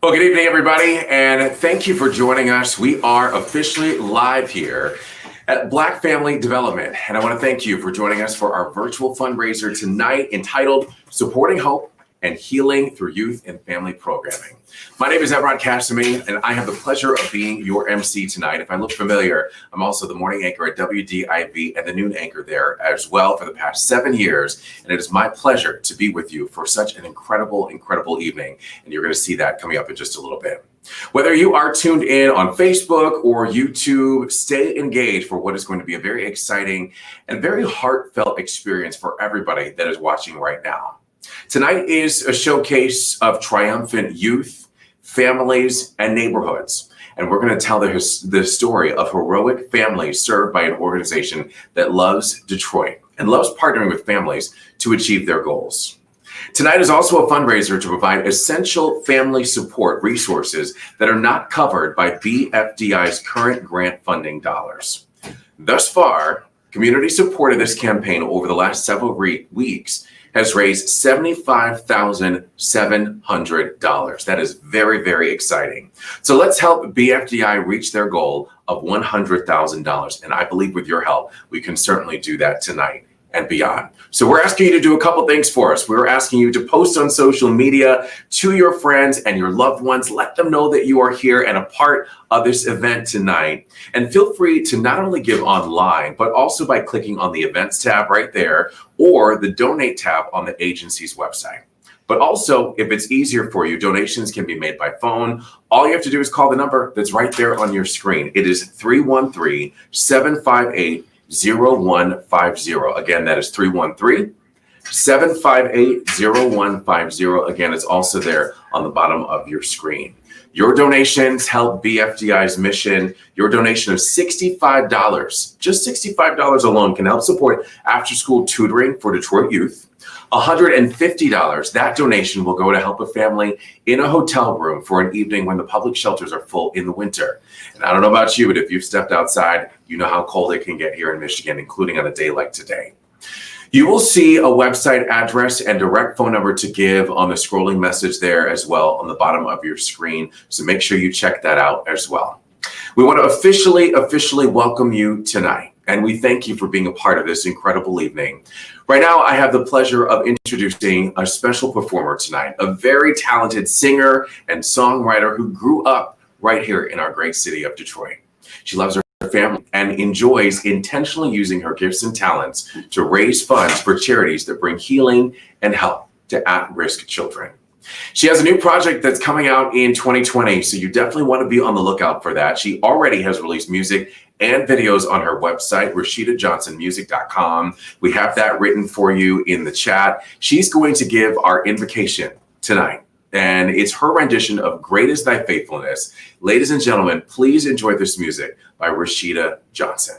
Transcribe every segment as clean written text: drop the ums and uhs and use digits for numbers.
Well, good evening, everybody, and thank you for joining us. We are officially live here at Black Family Development, and I want to thank you for joining us for our virtual fundraiser tonight entitled Supporting Hope and Healing Through Youth and Family Programming. My name is Evrod, Cassimy, and I have the pleasure of being your MC tonight. If I look familiar, I'm also the morning anchor at WDIV and the noon anchor there as well for the past 7 years, and it is my pleasure to be with you for such an incredible evening, and you're going to see that coming up in just a little bit. Whether you are tuned in on Facebook or YouTube, stay engaged for what is going to be a very exciting and very heartfelt experience for everybody that is watching right now. Tonight is a showcase of triumphant youth, families, and neighborhoods. And we're going to tell the story of heroic families served by an organization that loves Detroit and loves partnering with families to achieve their goals. Tonight is also a fundraiser to provide essential family support resources that are not covered by BFDI's current grant funding dollars. Thus far, community support of this campaign over the last several weeks has raised $75,700. That is very exciting. So let's help BFDI reach their goal of $100,000. And I believe with your help, we can certainly do that tonight and beyond. So we're asking you to do a couple things for us. We're asking you to post on social media to your friends and your loved ones. Let them know that you are here and a part of this event tonight. And feel free to not only give online, but also by clicking on the events tab right there or the donate tab on the agency's website. But also, if it's easier for you, donations can be made by phone. All you have to do is call the number that's right there on your screen. It is 313-758-0150. Again, that is 313-758-0150. Again, it's also there on the bottom of your screen. Your donations help BFDI's mission. Your donation of $65, just $65 alone, can help support after-school tutoring for Detroit youth. $150, that donation will go to help a family in a hotel room for an evening when the public shelters are full in the winter. And I don't know about you, but if you've stepped outside, you know how cold it can get here in Michigan, including on a day like today. You will see a website address and direct phone number to give on the scrolling message there as well on the bottom of your screen. So make sure you check that out as well. We want to officially welcome you tonight. And we thank you for being a part of this incredible evening. Right now, I have the pleasure of introducing a special performer tonight, a very talented singer and songwriter who grew up right here in our great city of Detroit. She loves her family and enjoys intentionally using her gifts and talents to raise funds for charities that bring healing and help to at-risk children. She has a new project that's coming out in 2020, so you definitely want to be on the lookout for that. She already has released music and videos on her website, RashidaJohnsonMusic.com. We have that written for you in the chat. She's going to give our invocation tonight, and it's her rendition of Great Is Thy Faithfulness. Ladies and gentlemen, please enjoy this music by Rashida Johnson.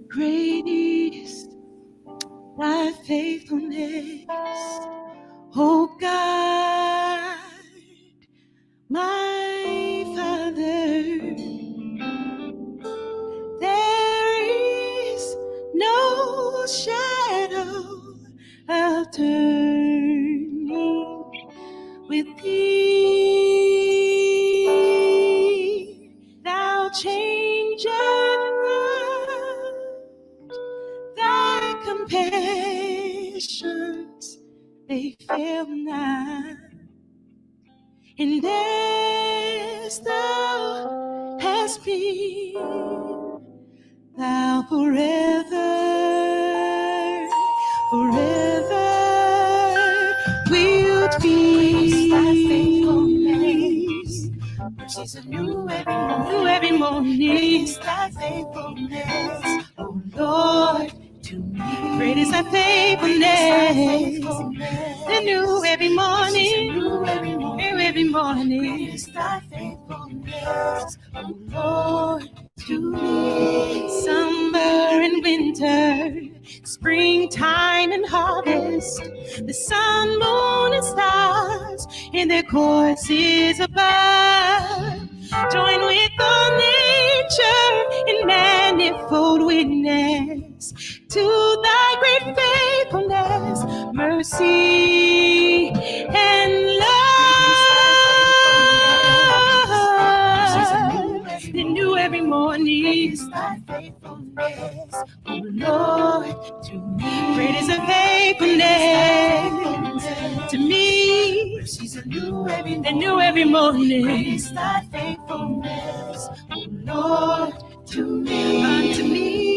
Great is thy faithfulness, O God, my Father. There is no shadow of turning with thee. Thou changest thy compassions, they fail not. And as thou hast been, thou forever wilt be. Thy faithfulness, mercies are new every morning. Thy faithfulness, O Lord, to me. Great is thy faithfulness, they're new every morning. Every morning. Great is thy faithfulness, O Lord, to me. Summer and winter, springtime and harvest, the sun, moon, and stars in their courses above. Join with all nature in manifold witness to thy great faithfulness, mercy, and love. They knew every morning thy faithfulness, oh Lord, to me. Great is the faithfulness to me. Mercies are new every morning. New every morning. Great is thy faithfulness, oh Lord, to me. Unto me.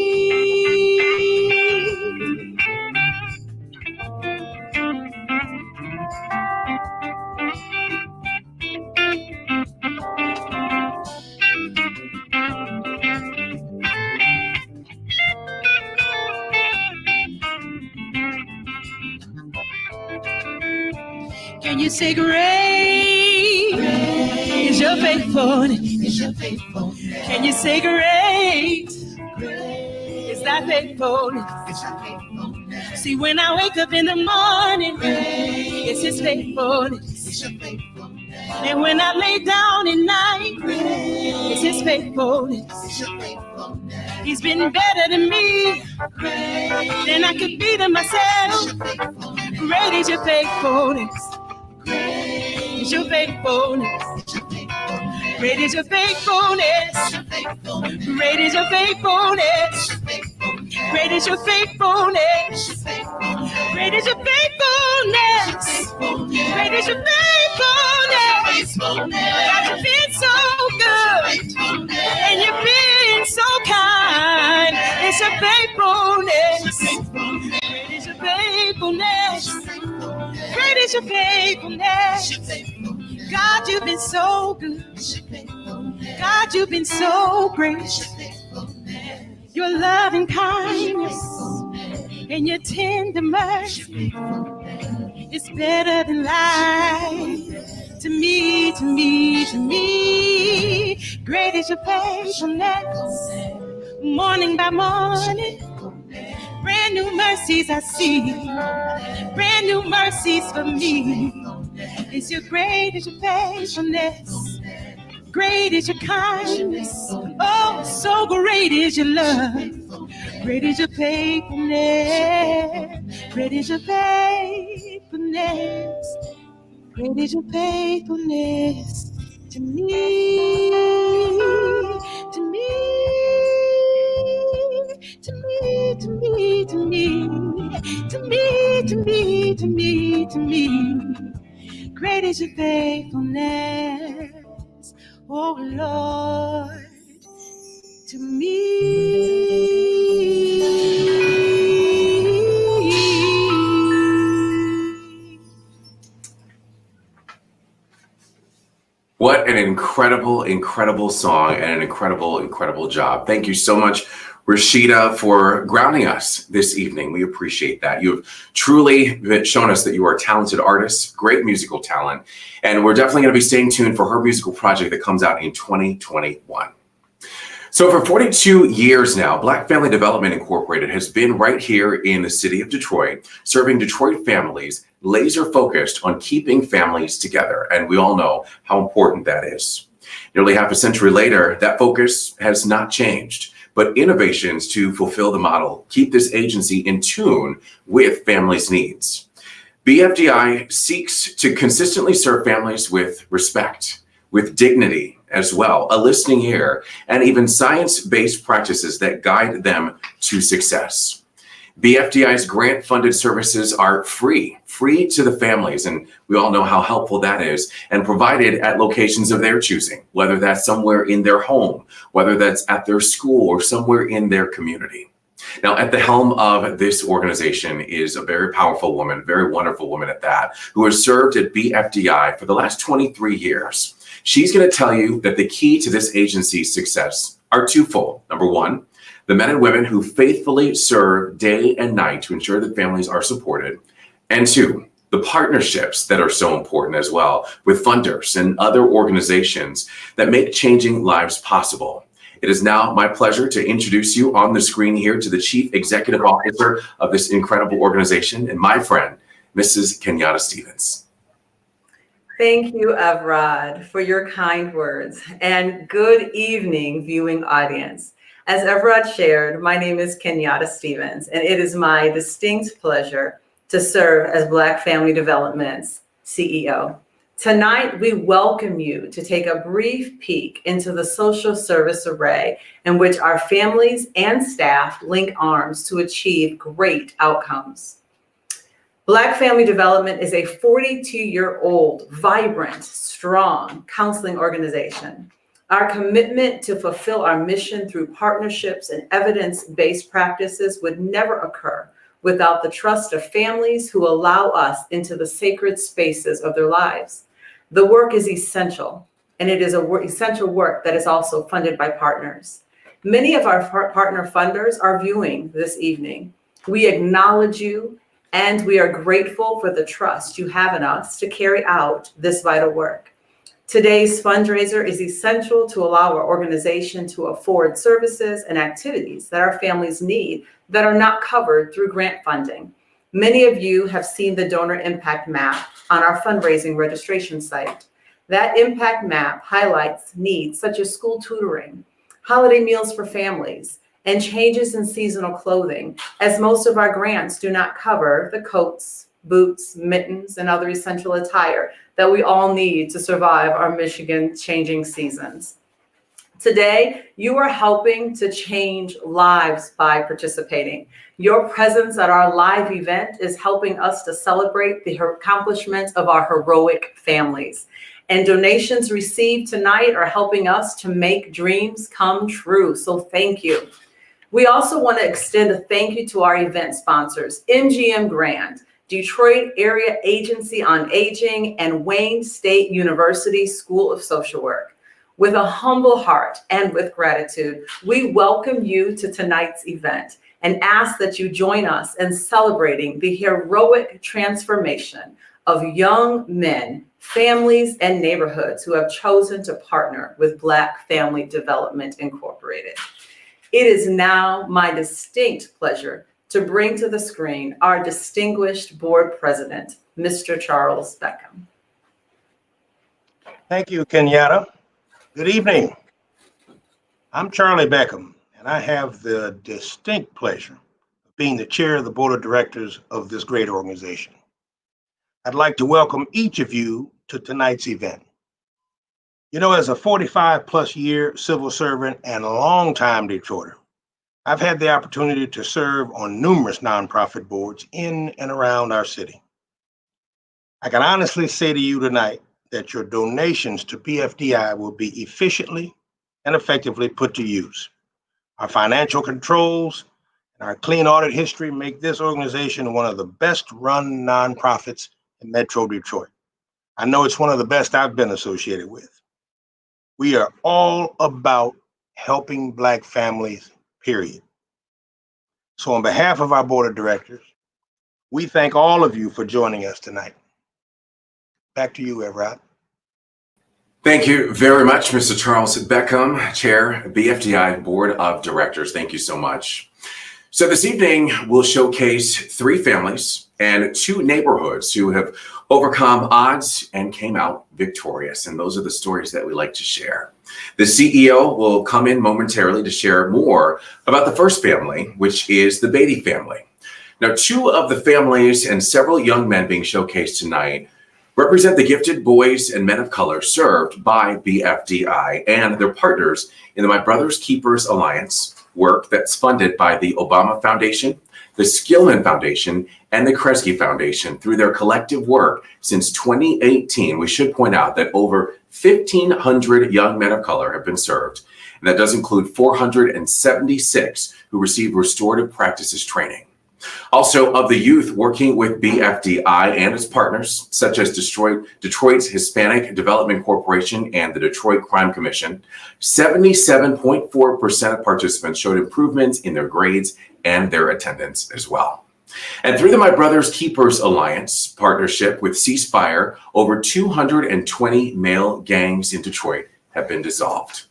Can you say great is your faithfulness? Can you say great is thy faithfulness? See, when I wake up in the morning, it's his faithfulness. And when I lay down at night, it's his faithfulness. He's been better than me than I could be to myself. Great is your faithfulness. Is your faithfulness. Great is your faithfulness. Great is your faithfulness. Great is your faithfulness. Great is your faithfulness. Great is your faithfulness. God, you've been so good. And you've been so kind. It's your faithfulness. Great is your faithfulness. Great is your faithfulness. God, you've been so good. God, you've been so great. Your love and kindness and your tender mercy is better than life. To me, to me, to me. Great is your faithfulness. Morning by morning, brand new mercies I see. Brand new mercies for me. It's your great is your faithfulness. Great is your kindness. Oh, so great is your love. Great is your faithfulness. Great is your faithfulness. Great is your faithfulness to me. To me. To me, to me, to me. To me, to me, to me, to me. Great is your faithfulness, oh Lord, to me. What an incredible, incredible song and an incredible, incredible job. Thank you so much, Rashida, for grounding us this evening. We appreciate that. You have truly shown us that you are a talented artist, great musical talent, and we're definitely going to be staying tuned for her musical project that comes out in 2021. So for 42 years now, Black Family Development Incorporated has been right here in the city of Detroit, serving Detroit families, laser focused on keeping families together. And we all know how important that is. Nearly half a century later, that focus has not changed, but innovations to fulfill the model keep this agency in tune with families' needs. BFDI seeks to consistently serve families with respect, with dignity as well, a listening ear, and even science-based practices that guide them to success. BFDI's grant-funded services are free to the families, and we all know how helpful that is, and provided at locations of their choosing, whether that's somewhere in their home, whether that's at their school, or somewhere in their community. Now, at the helm of this organization is a very powerful woman, very wonderful woman at that, who has served at BFDI for the last 23 years. She's going to tell you that the key to this agency's success are twofold. Number one, the men and women who faithfully serve day and night to ensure that families are supported. And two, the partnerships that are so important as well with funders and other organizations that make changing lives possible. It is now my pleasure to introduce you on the screen here to the Chief Executive Officer of this incredible organization and my friend, Mrs. Kenyatta Stevens. Thank you, Evrod, for your kind words, and good evening, viewing audience. As Evrod shared, my name is Kenyatta Stevens, and it is my distinct pleasure to serve as Black Family Development's CEO. Tonight, we welcome you to take a brief peek into the social service array in which our families and staff link arms to achieve great outcomes. Black Family Development is a 42-year-old, vibrant, strong counseling organization. Our commitment to fulfill our mission through partnerships and evidence-based practices would never occur without the trust of families who allow us into the sacred spaces of their lives. The work is essential, and it is essential work that is also funded by partners. Many of our partner funders are viewing this evening. We acknowledge you, and we are grateful for the trust you have in us to carry out this vital work. Today's fundraiser is essential to allow our organization to afford services and activities that our families need that are not covered through grant funding. Many of you have seen the donor impact map on our fundraising registration site. That impact map highlights needs such as school tutoring, holiday meals for families, and changes in seasonal clothing, as most of our grants do not cover the coats, boots, mittens, and other essential attire that we all need to survive our Michigan changing seasons. Today, you are helping to change lives by participating. Your presence at our live event is helping us to celebrate the accomplishments of our heroic families. And donations received tonight are helping us to make dreams come true. So thank you. We also want to extend a thank you to our event sponsors, MGM Grand, Detroit Area Agency on Aging, and Wayne State University School of Social Work. With a humble heart and with gratitude, we welcome you to tonight's event and ask that you join us in celebrating the heroic transformation of young men, families, and neighborhoods who have chosen to partner with Black Family Development Incorporated. It is now my distinct pleasure to bring to the screen our distinguished board president, Mr. Charles Beckham. Thank you, Kenyatta. Good evening. I'm Charlie Beckham, and I have the distinct pleasure of being the chair of the board of directors of this great organization. I'd like to welcome each of you to tonight's event. You know, as a 45-plus year civil servant and a longtime Detroiter, I've had the opportunity to serve on numerous nonprofit boards in and around our city. I can honestly say to you tonight that your donations to BFDI will be efficiently and effectively put to use. Our financial controls and our clean audit history make this organization one of the best run nonprofits in Metro Detroit. I know it's one of the best I've been associated with. We are all about helping Black families, period. So on behalf of our board of directors, we thank all of you for joining us tonight. Back to you, Evrod. Thank you very much, Mr. Charles Beckham, Chair, BFDI Board of Directors. Thank you so much. So this evening, we'll showcase 3 families and 2 neighborhoods who have overcome odds and came out victorious. And those are the stories that we like to share. The CEO will come in momentarily to share more about the first family, which is the Beatty family. Now, 2 of the families and several young men being showcased tonight represent the gifted boys and men of color served by BFDI and their partners in the My Brother's Keepers Alliance work that's funded by the Obama Foundation, the Skillman Foundation, and the Kresge Foundation through their collective work since 2018. We should point out that over 1,500 young men of color have been served, and that does include 476 who received restorative practices training. Also, of the youth working with BFDI and its partners, such as Detroit's Hispanic Development Corporation and the Detroit Crime Commission, 77.4% of participants showed improvements in their grades and their attendance as well. And through the My Brother's Keepers Alliance partnership with Ceasefire, over 220 male gangs in Detroit have been dissolved.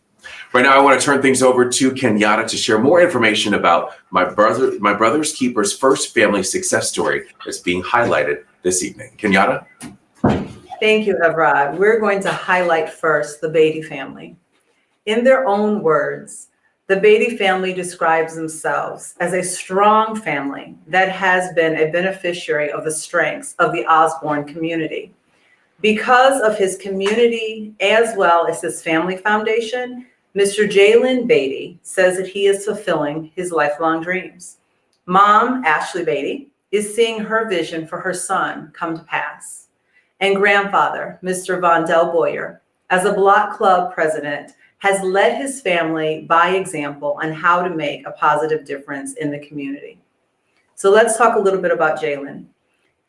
Right now, I want to turn things over to Kenyatta to share more information about my brother's keeper's first family success story that's being highlighted this evening. Kenyatta? Thank you, Evrod. We're going to highlight first the Beatty family. In their own words, the Beatty family describes themselves as a strong family that has been a beneficiary of the strengths of the Osborne community. Because of his community as well as his family foundation, Mr. Jalen Beatty says that he is fulfilling his lifelong dreams. Mom, Ashley Beatty, is seeing her vision for her son come to pass. And grandfather, Mr. Vondell Boyer, as a block club president, has led his family by example on how to make a positive difference in the community. So let's talk a little bit about Jalen.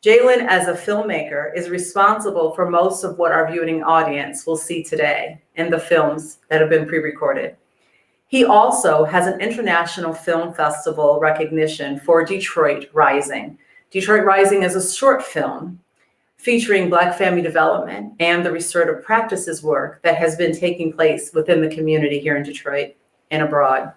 Jalen, as a filmmaker, is responsible for most of what our viewing audience will see today in the films that have been pre-recorded. He also has an international film festival recognition for Detroit Rising. Detroit Rising is a short film featuring Black family development and the restorative practices work that has been taking place within the community here in Detroit and abroad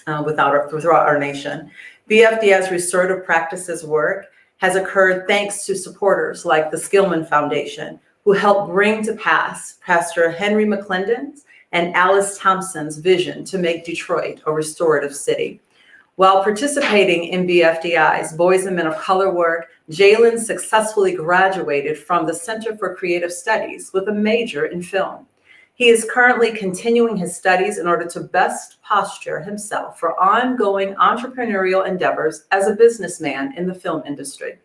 throughout our nation. BFDS restorative practices work has occurred thanks to supporters like the Skillman Foundation, who helped bring to pass Pastor Henry McClendon's and Alice Thompson's vision to make Detroit a restorative city. While participating in BFDI's Boys and Men of Color work, Jalen successfully graduated from the Center for Creative Studies with a major in film. He is currently continuing his studies in order to best posture himself for ongoing entrepreneurial endeavors as a businessman in the film industry.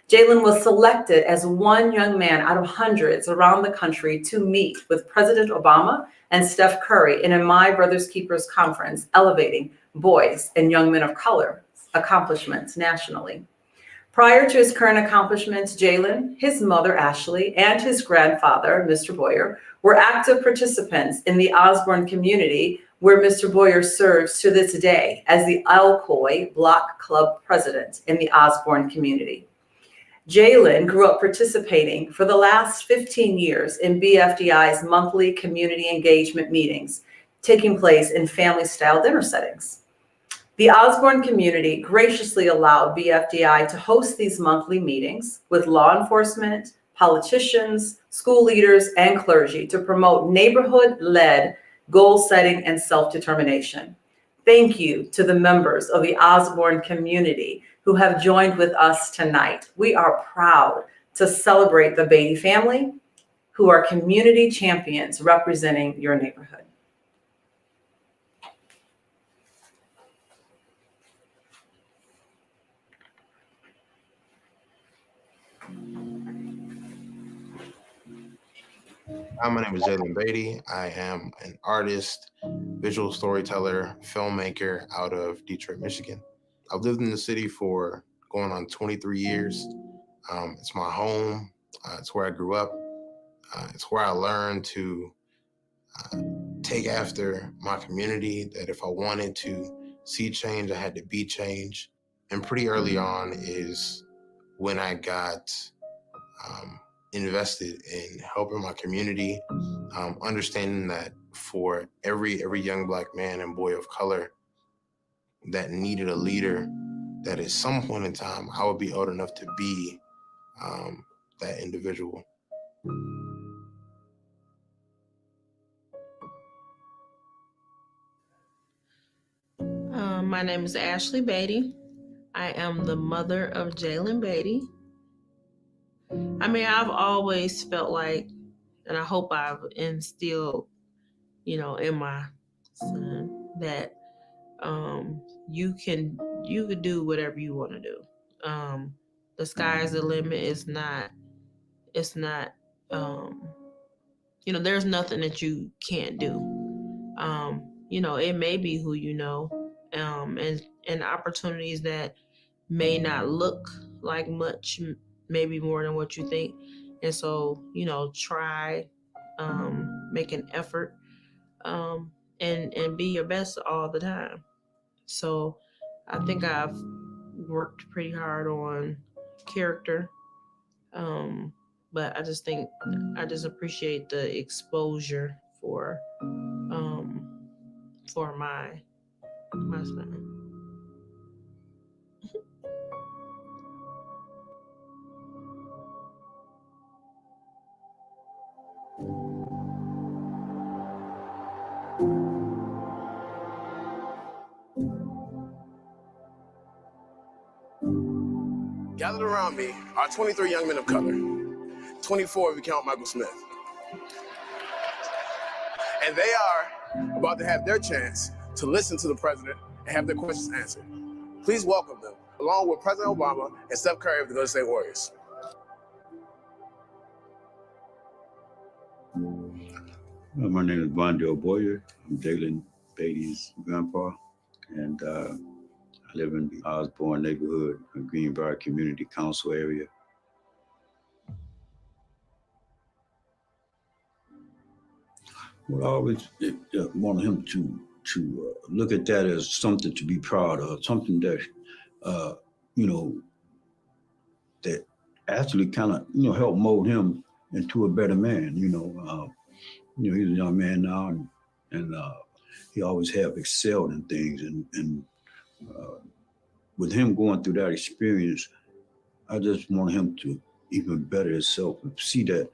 Jalen was selected as one young man out of hundreds around the country to meet with President Obama and Steph Curry in a My Brother's Keepers conference, elevating boys and young men of color accomplishments nationally. Prior to his current accomplishments, Jalen, his mother, Ashley, and his grandfather, Mr. Boyer, were active participants in the Osborne community, where Mr. Boyer serves to this day as the Alcoy Block Club president in the Osborne community. Jalen grew up participating for the last 15 years in BFDI's monthly community engagement meetings, taking place in family-style dinner settings. The Osborne community graciously allowed BFDI to host these monthly meetings with law enforcement, politicians, school leaders, and clergy to promote neighborhood-led goal setting and self-determination. Thank you to the members of the Osborne community who have joined with us tonight. We are proud to celebrate the Beatty family, who are community champions representing your neighborhood. Hi, my name is Jalen Beatty. I am an artist, visual storyteller, filmmaker out of Detroit, Michigan. I've lived in the city for going on 23 years. It's my home. It's where I grew up. It's where I learned to take after my community, that if I wanted to see change, I had to be change. And pretty early on is when I got invested in helping my community, understanding that for every young Black man and boy of color that needed a leader, that at some point in time I would be old enough to be that individual. My name is Ashley Beatty. I am the mother of Jalen Beatty. I mean, I've always felt like, and I hope I've instilled, in my son that you can do whatever you want to do. The sky's the limit. It's not, there's nothing that you can't do. It may be who you know, and opportunities that may not look like much, maybe more than what you think. And so, try, make an effort, and be your best all the time. So I think I've worked pretty hard on character. But I just appreciate the exposure for for my son. Gathered around me are 23 young men of color, 24 if you count Michael Smith. And they are about to have their chance to listen to the president and have their questions answered. Please welcome them, along with President Obama and Steph Curry of the Golden State Warriors. My name is Bondo Boyer. I'm Jalen Beatty's grandpa, and I live in the Osborne neighborhood, Greenbrier Community Council area. Well, I always wanted him to look at that as something to be proud of, something that, that actually kind of, helped mold him into a better man. He's a young man now, and he always have excelled in things, and with him going through that experience, I just want him to even better himself and see that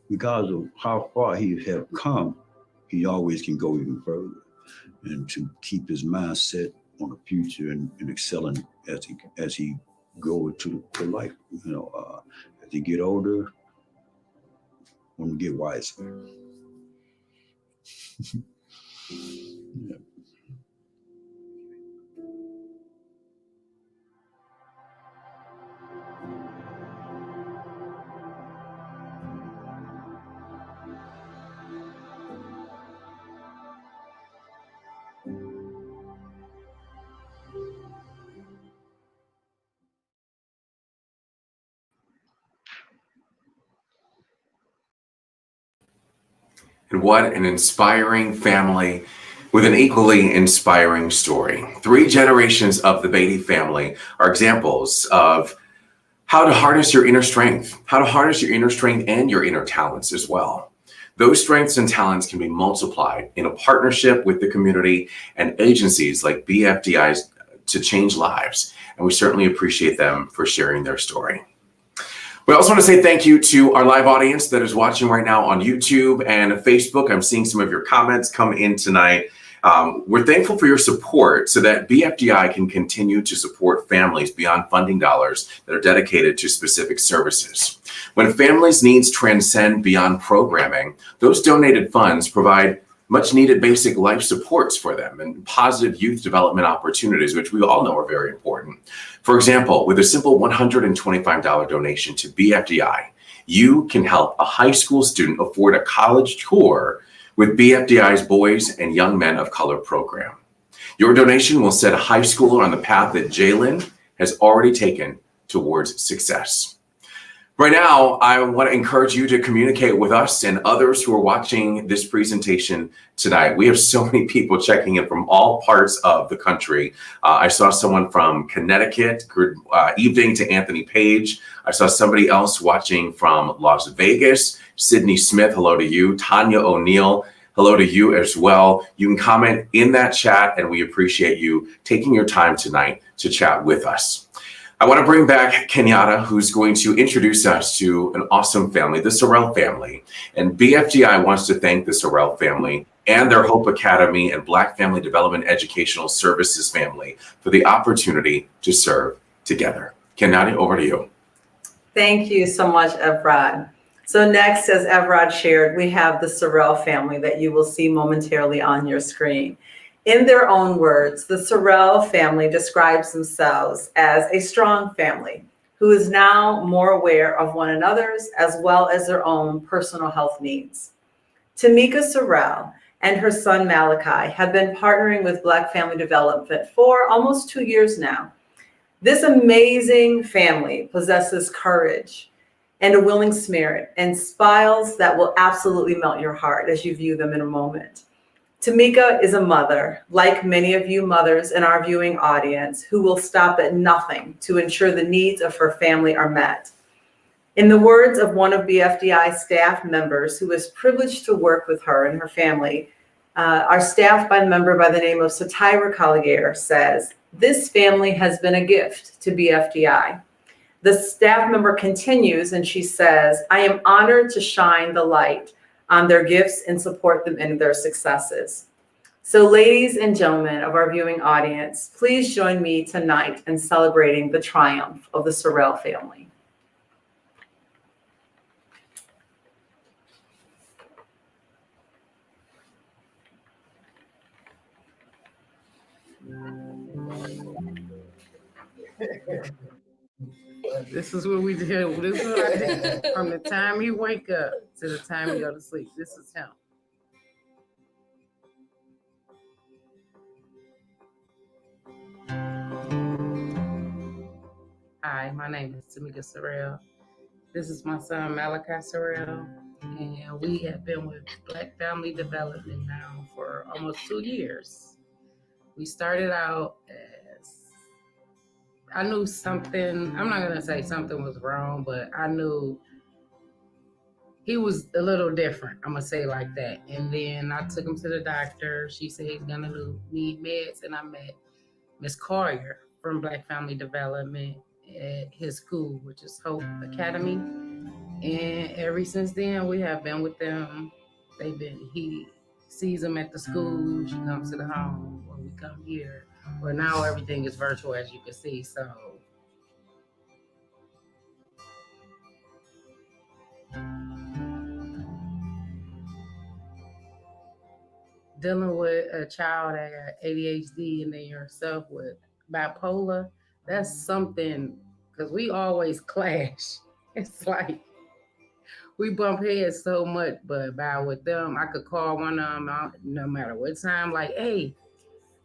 regardless of how far he have come, he always can go even further, and to keep his mindset on the future and excelling as he go into the life. As he get older, want to get wiser. Yeah. And what an inspiring family with an equally inspiring story. 3 generations of the Beatty family are examples of how to harness your inner strength, and your inner talents as well. Those strengths and talents can be multiplied in a partnership with the community and agencies like BFDI's to change lives. And we certainly appreciate them for sharing their story. We also want to say thank you to our live audience that is watching right now on YouTube and Facebook. I'm seeing some of your comments come in tonight. We're thankful for your support so that BFDI can continue to support families beyond funding dollars that are dedicated to specific services. When families' needs transcend beyond programming, those donated funds provide much needed basic life supports for them and positive youth development opportunities, which we all know are very important. For example, with a simple $125 donation to BFDI, you can help a high school student afford a college tour with BFDI's Boys and Young Men of Color program. Your donation will set a high schooler on the path that Jalen has already taken towards success. Right now, I want to encourage you to communicate with us and others who are watching this presentation tonight. We have so many people checking in from all parts of the country. I saw someone from Connecticut. Good evening to Anthony Page. I saw somebody else watching from Las Vegas. Sydney Smith, hello to you. Tanya O'Neill, hello to you as well. You can comment in that chat, and we appreciate you taking your time tonight to chat with us. I want to bring back Kenyatta, who's going to introduce us to an awesome family, the Sorrell family. And BFDI wants to thank the Sorrell family and their Hope Academy and Black Family Development Educational Services family for the opportunity to serve together. Kenyatta, over to you. Thank you so much, Evrod. So next, as Evrod shared, we have the Sorrell family that you will see momentarily on your screen. In their own words, the Sorrell family describes themselves as a strong family who is now more aware of one another's as well as their own personal health needs. Tamika Sorrell and her son Malachi have been partnering with Black Family Development for almost 2 years now. This amazing family possesses courage and a willing spirit and smiles that will absolutely melt your heart as you view them in a moment. Tamika is a mother, like many of you mothers in our viewing audience, who will stop at nothing to ensure the needs of her family are met. In the words of one of BFDI's staff members who is privileged to work with her and her family, Our staff member by the name of Satira Collier says, "This family has been a gift to BFDI." The staff member continues and she says, "I am honored to shine the light on their gifts and support them in their successes." So ladies and gentlemen of our viewing audience, please join me tonight in celebrating the triumph of the Sorrell family. This is what we do. This is what I do. From the time he wake up to the time he go to sleep. This is him. Hi, my name is Tamika Sorrell. This is my son Malachi Sorrell, and we have been with Black Family Development now for almost 2 years. We started out as, I knew something, I'm not gonna say something was wrong, but I knew he was a little different, I'm gonna say it like that. And then I took him to the doctor. She said he's gonna need meds, and I met Miss Collier from Black Family Development at his school, which is Hope Academy. And ever since then, we have been with them. He sees them at the school, she comes to the home, or we come here. Well, now everything is virtual, as you can see, so. Dealing with a child that got ADHD and then yourself with bipolar, that's something, because we always clash. It's like, we bump heads so much, but with them, I could call one of them out no matter what time, like, hey,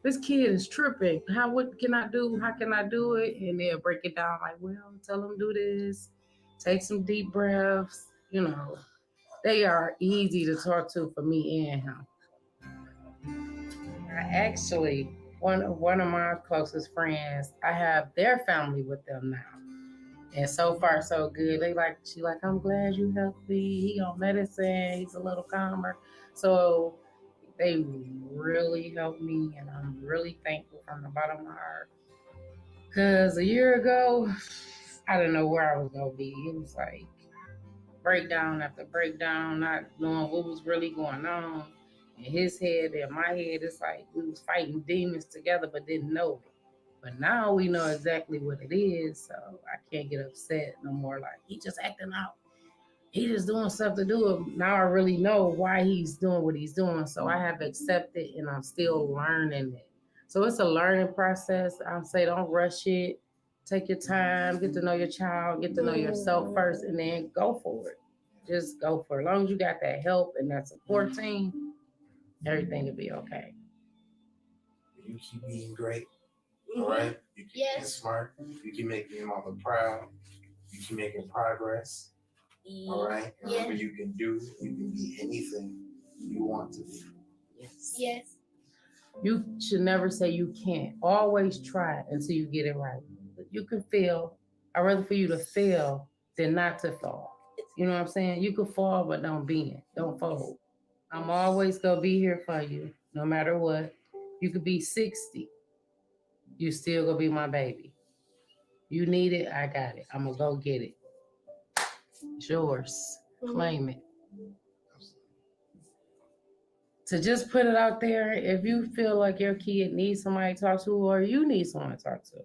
this kid is tripping. What can I do? How can I do it? And they'll break it down like, well, tell them do this, take some deep breaths. You know, they are easy to talk to for me and him. I actually, one of my closest friends, I have their family with them now. And so far, so good. She like, I'm glad you helped me. He on medicine. He's a little calmer. So they really helped me, and I'm really thankful from the bottom of my heart. Because a year ago, I didn't know where I was going to be. It was like breakdown after breakdown, not knowing what was really going on. In his head and my head, it's like we was fighting demons together, but didn't know it. But now we know exactly what it is, so I can't get upset no more. Like, he just acting out. He just doing stuff to do it. Now I really know why he's doing what he's doing, so I have accepted, and I'm still learning it. So it's a learning process. I say don't rush it. Take your time, get to know your child, get to know yourself first, and then go for it. Just go for it. As long as you got that help and that support team, everything will be okay. You keep being great, all right? You keep being smart. You keep making your mama proud. You keep making progress, all right? Remember, you can be anything you want to be. Yes. You should never say you can't. Always try until you get it right. You can fail. I'd rather for you to fail than not to fall. You know what I'm saying? You can fall, but don't bend. Don't fold. I'm always going to be here for you, no matter what. You could be 60. You still going to be my baby. You need it, I got it. I'm going to go get it. It's yours. Claim it. To just put it out there, if you feel like your kid needs somebody to talk to, or you need someone to talk to,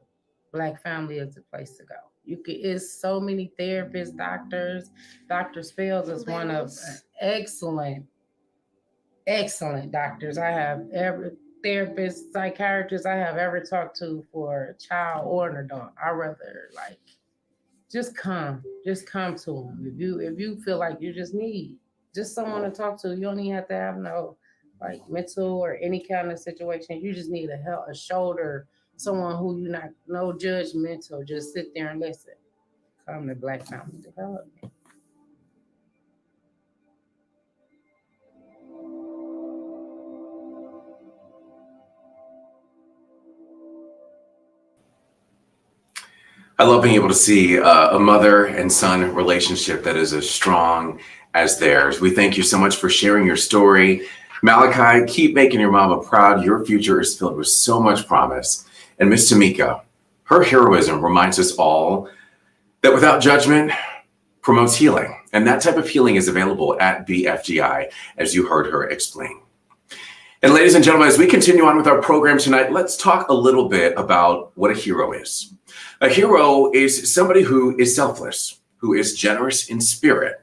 Black Family is the place to go. It's so many therapists, doctors. Dr. Spells is one of excellent doctors I have ever, therapist, psychiatrist I have ever talked to for a child or an adult. I'd rather just come to them. If you feel like you just need just someone to talk to, you don't even have to have no mental or any kind of situation. You just need a shoulder, someone who you not, no judgmental, just sit there and listen. Come to Black Family Development. I love being able to see a mother and son relationship that is as strong as theirs. We thank you so much for sharing your story. Malachi, keep making your mama proud. Your future is filled with so much promise. And Miss Tamika, her heroism reminds us all that without judgment promotes healing. And that type of healing is available at BFDI, as you heard her explain. And ladies and gentlemen, as we continue on with our program tonight, let's talk a little bit about what a hero is. A hero is somebody who is selfless, who is generous in spirit,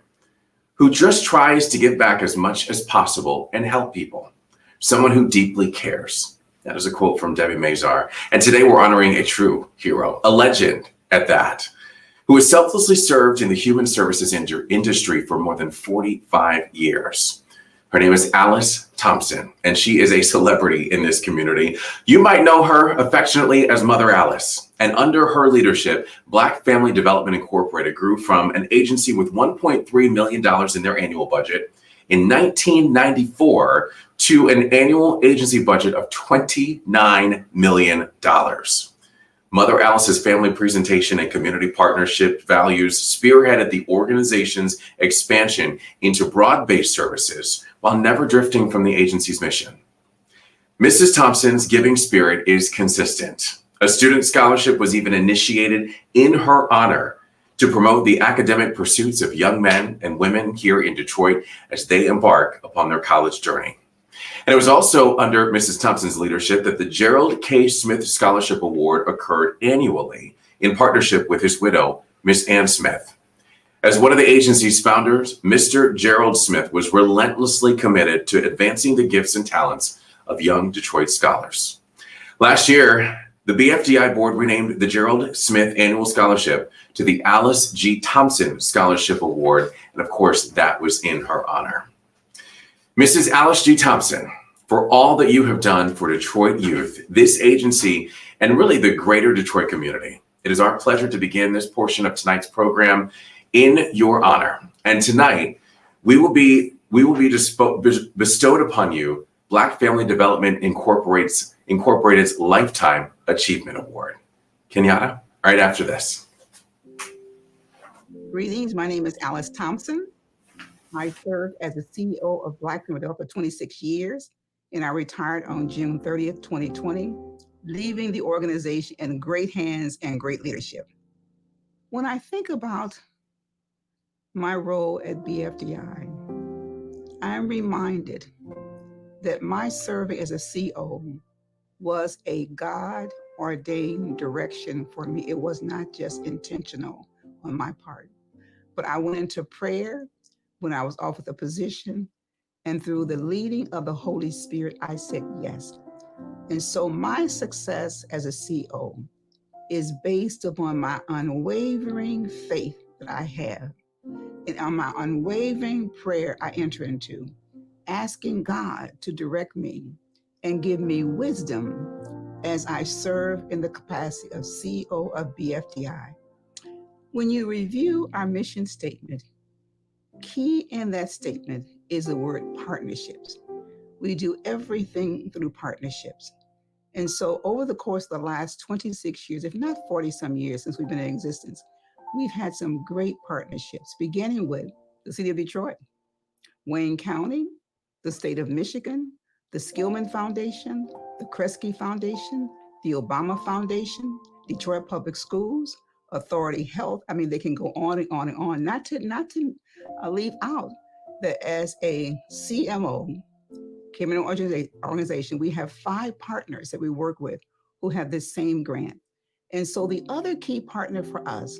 who just tries to give back as much as possible and help people. Someone who deeply cares. That is a quote from Debbie Mazar. And today we're honoring a true hero, a legend at that, who has selflessly served in the human services industry for more than 45 years. Her name is Alice Thompson, and she is a celebrity in this community. You might know her affectionately as Mother Alice. And under her leadership, Black Family Development Incorporated grew from an agency with $1.3 million in their annual budget in 1994 to an annual agency budget of $29 million. Mother Alice's family presentation and community partnership values spearheaded the organization's expansion into broad-based services while never drifting from the agency's mission. Mrs. Thompson's giving spirit is consistent. A student scholarship was even initiated in her honor to promote the academic pursuits of young men and women here in Detroit as they embark upon their college journey. And it was also under Mrs. Thompson's leadership that the Gerald K. Smith Scholarship Award occurred annually in partnership with his widow, Miss Ann Smith. As one of the agency's founders, Mr. Gerald Smith was relentlessly committed to advancing the gifts and talents of young Detroit scholars. Last year, the BFDI board renamed the Gerald Smith Annual Scholarship to the Alice G. Thompson Scholarship Award, and of course, that was in her honor. Mrs. Alice G. Thompson, for all that you have done for Detroit youth, this agency, and really the greater Detroit community, it is our pleasure to begin this portion of tonight's program in your honor. And tonight, we will be bestowed upon you Black Family Development Incorporated's Lifetime Achievement Award. Kenyatta, right after this. Greetings, my name is Alice Thompson. I served as the CEO of Black Family Development for 26 years, and I retired on June 30th, 2020, leaving the organization in great hands and great leadership. When I think about my role at BFDI, I'm reminded that my serving as a CEO was a God-ordained direction for me. It was not just intentional on my part, but I went into prayer when I was offered the position, and through the leading of the Holy Spirit, I said yes. And so my success as a CEO is based upon my unwavering faith that I have, and on my unwavering prayer I enter into, asking God to direct me and give me wisdom as I serve in the capacity of CEO of BFDI. When you review our mission statement, key in that statement is the word partnerships. We do everything through partnerships. And so over the course of the last 26 years, if not 40 some years since we've been in existence, we've had some great partnerships, beginning with the city of Detroit, Wayne County, the state of Michigan, the Skillman Foundation, the Kresge Foundation, the Obama Foundation, Detroit Public Schools, Authority Health. I mean, they can go on and on and on. Not to leave out that as a CMO, community organization, we have 5 partners that we work with who have this same grant. And so the other key partner for us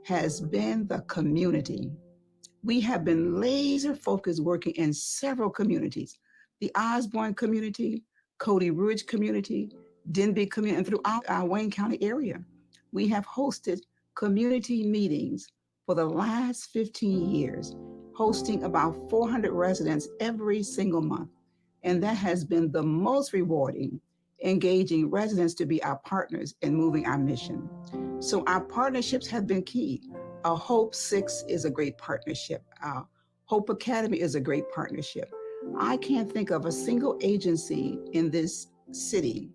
has been the community. We have been laser focused working in several communities, the Osborne community, Cody Ridge community, Denby community, and throughout our Wayne County area. We have hosted community meetings for the last 15 years, hosting about 400 residents every single month. And that has been the most rewarding, engaging residents to be our partners in moving our mission. So our partnerships have been key. Our Hope 6 is a great partnership. Our Hope Academy is a great partnership. I can't think of a single agency in this city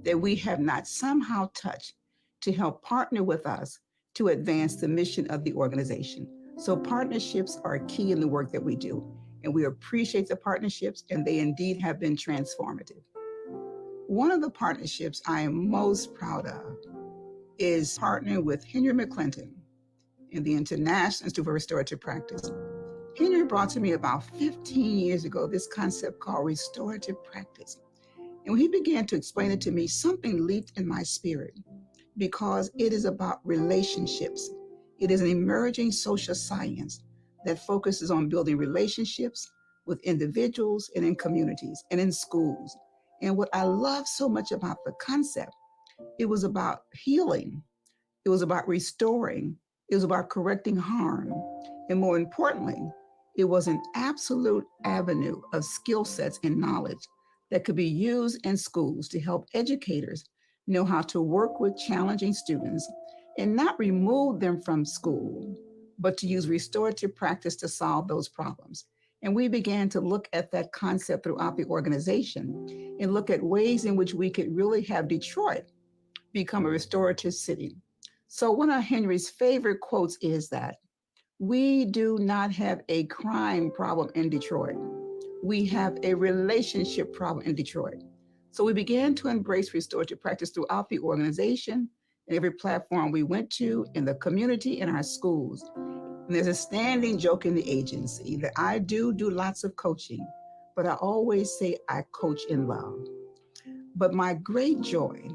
that we have not somehow touched to help partner with us to advance the mission of the organization. So partnerships are key in the work that we do. and we appreciate the partnerships, and they indeed have been transformative. One of the partnerships I am most proud of is partnering with Henry McClinton in the International Institute for Restorative Practice. Henry brought to me about 15 years ago this concept called restorative practice. And when he began to explain it to me, something leaped in my spirit because it is about relationships. It is an emerging social science that focuses on building relationships with individuals and in communities and in schools. And what I love so much about the concept, it was about healing. It was about restoring. It was about correcting harm. And more importantly, it was an absolute avenue of skill sets and knowledge that could be used in schools to help educators know how to work with challenging students and not remove them from school, but to use restorative practice to solve those problems. And we began to look at that concept throughout the organization and look at ways in which we could really have Detroit become a restorative city. So one of Henry's favorite quotes is that we do not have a crime problem in Detroit. We have a relationship problem in Detroit. So we began to embrace restorative practice throughout the organization and every platform we went to, in the community, in our schools. And there's a standing joke in the agency that I do lots of coaching, but I always say I coach in love. But my great joy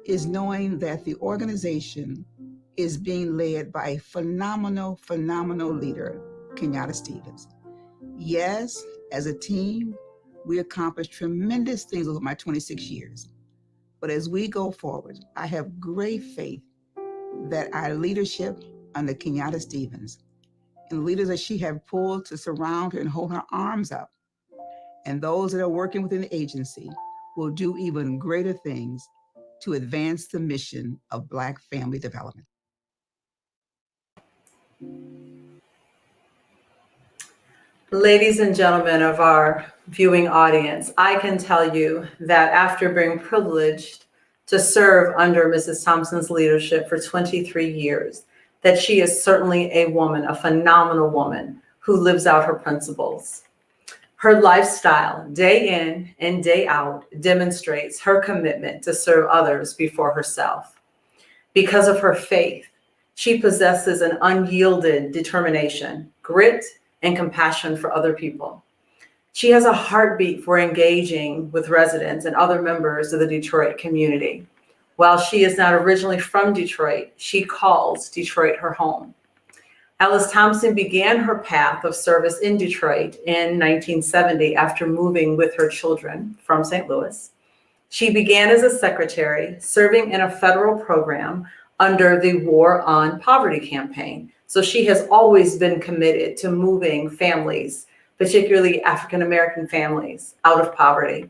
is knowing that the organization is being led by a phenomenal leader, Kenyatta Stevens. Yes, as a team, we accomplished tremendous things over my 26 years. But as we go forward, I have great faith that our leadership under Kenyatta Stevens and the leaders that she has pulled to surround her and hold her arms up, and those that are working within the agency will do even greater things to advance the mission of Black family development. Ladies and gentlemen of our viewing audience, I can tell you that after being privileged to serve under Mrs. Thompson's leadership for 23 years, that she is certainly a woman, a phenomenal woman who lives out her principles. Her lifestyle, day in and day out, demonstrates her commitment to serve others before herself. Because of her faith, she possesses an unyielded determination, grit, and compassion for other people. She has a heartbeat for engaging with residents and other members of the Detroit community. While she is not originally from Detroit, she calls Detroit her home. Alice Thompson began her path of service in Detroit in 1970 after moving with her children from St. Louis. She began as a secretary, serving in a federal program under the War on Poverty campaign. So she has always been committed to moving families, particularly African-American families, out of poverty.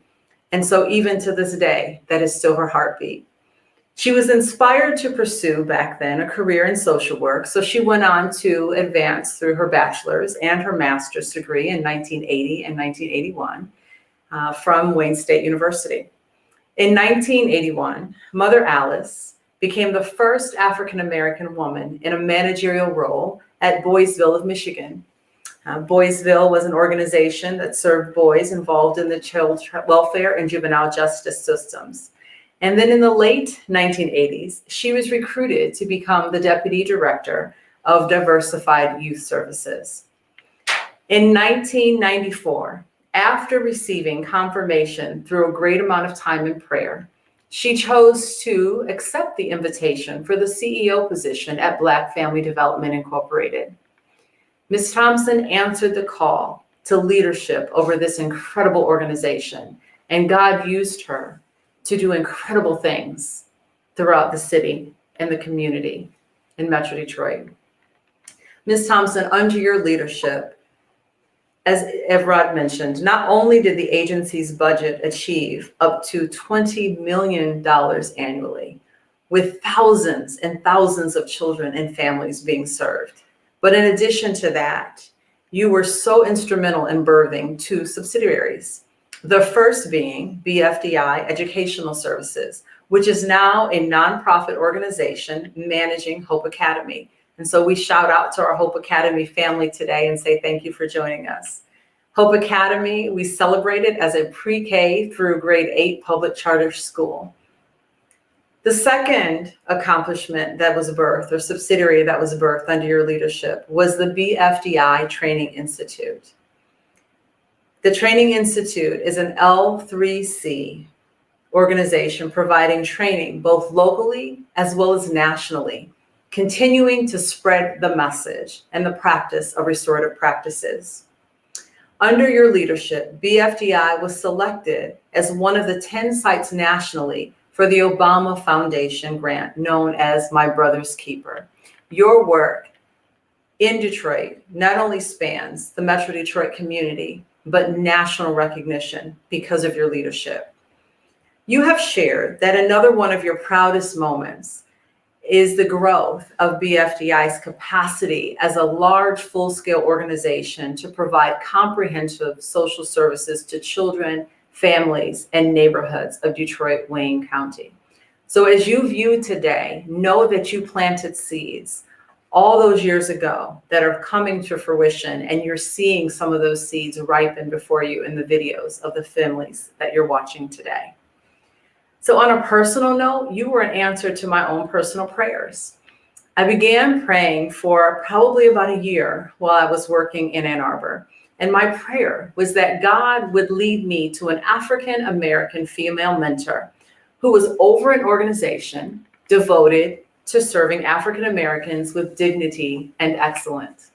And so even to this day, that is still her heartbeat. She was inspired to pursue back then a career in social work. So she went on to advance through her bachelor's and her master's degree in 1980 and 1981 from Wayne State University. In 1981, Mother Alice became the first African-American woman in a managerial role at Boysville of Michigan. Boysville was an organization that served boys involved in the child welfare and juvenile justice systems. And then in the late 1980s, she was recruited to become the deputy director of diversified youth services. In 1994, after receiving confirmation through a great amount of time in prayer, she chose to accept the invitation for the CEO position at Black Family Development Incorporated. Ms. Thompson answered the call to leadership over this incredible organization, and God used her to do incredible things throughout the city and the community in Metro Detroit. Ms. Thompson, under your leadership, as Evrod mentioned, not only did the agency's budget achieve up to $20 million annually, with thousands and thousands of children and families being served, but in addition to that, you were so instrumental in birthing two subsidiaries. The first being BFDI Educational Services, which is now a nonprofit organization managing Hope Academy. And so we shout out to our Hope Academy family today and say thank you for joining us. Hope Academy, we celebrate it as a pre-K through grade 8 public charter school. The second accomplishment that was birthed, or subsidiary that was birthed under your leadership, was the BFDI Training Institute. The Training Institute is an L3C organization providing training both locally as well as nationally, continuing to spread the message and the practice of restorative practices. Under your leadership, BFDI was selected as one of the 10 sites nationally for the Obama Foundation grant known as My Brother's Keeper. Your work in Detroit not only spans the Metro Detroit community, but national recognition because of your leadership. You have shared that another one of your proudest moments is the growth of BFDI's capacity as a large, full-scale organization to provide comprehensive social services to children, families, and neighborhoods of Detroit, Wayne County. So as you view today, know that you planted seeds all those years ago that are coming to fruition, and you're seeing some of those seeds ripen before you in the videos of the families that you're watching today. So on a personal note, you were an answer to my own personal prayers. I began praying for probably about a year while I was working in Ann Arbor. And my prayer was that God would lead me to an African-American female mentor who was over an organization devoted to serving African-Americans with dignity and excellence.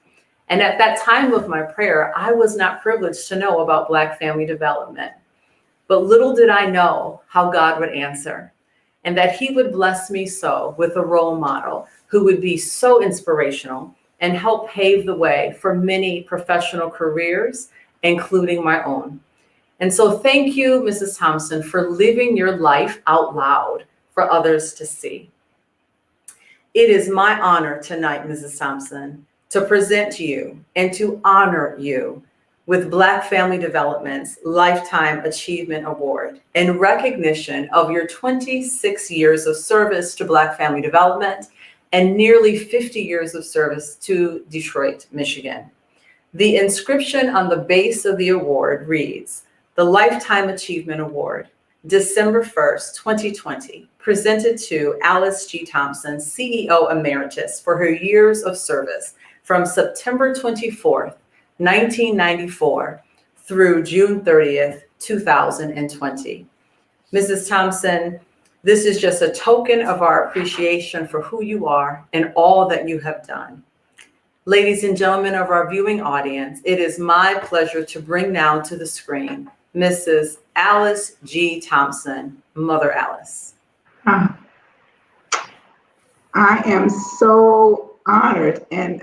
And at that time of my prayer, I was not privileged to know about Black family development. But little did I know how God would answer, and that he would bless me so with a role model who would be so inspirational and help pave the way for many professional careers, including my own. And so thank you, Mrs. Thompson, for living your life out loud for others to see. It is my honor tonight, Mrs. Thompson, to present to you and to honor you with Black Family Development's Lifetime Achievement Award in recognition of your 26 years of service to Black family development and nearly 50 years of service to Detroit, Michigan. The inscription on the base of the award reads, the Lifetime Achievement Award, December 1st, 2020, presented to Alice G. Thompson, CEO Emeritus, for her years of service from September 24th, 1994 through June 30th, 2020. Mrs. Thompson, this is just a token of our appreciation for who you are and all that you have done. Ladies and gentlemen of our viewing audience, it is my pleasure to bring now to the screen Mrs. Alice G. Thompson, Mother Alice. I am so honored, and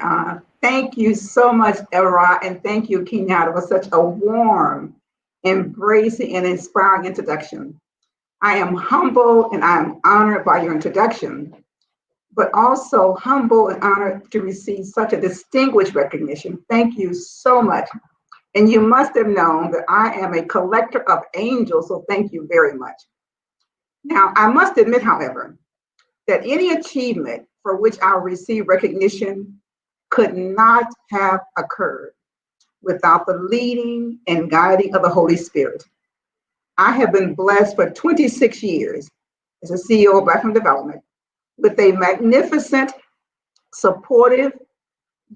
thank you so much, Evrod, and thank you, Kenyatta, for such a warm, embracing, and inspiring introduction. I am humble and I am honored by your introduction, but also humble and honored to receive such a distinguished recognition. Thank you so much. And you must have known that I am a collector of angels, so thank you very much. Now, I must admit, however, that any achievement for which I receive recognition could not have occurred without the leading and guiding of the Holy Spirit. I have been blessed for 26 years as a CEO of Black Family Development with a magnificent, supportive,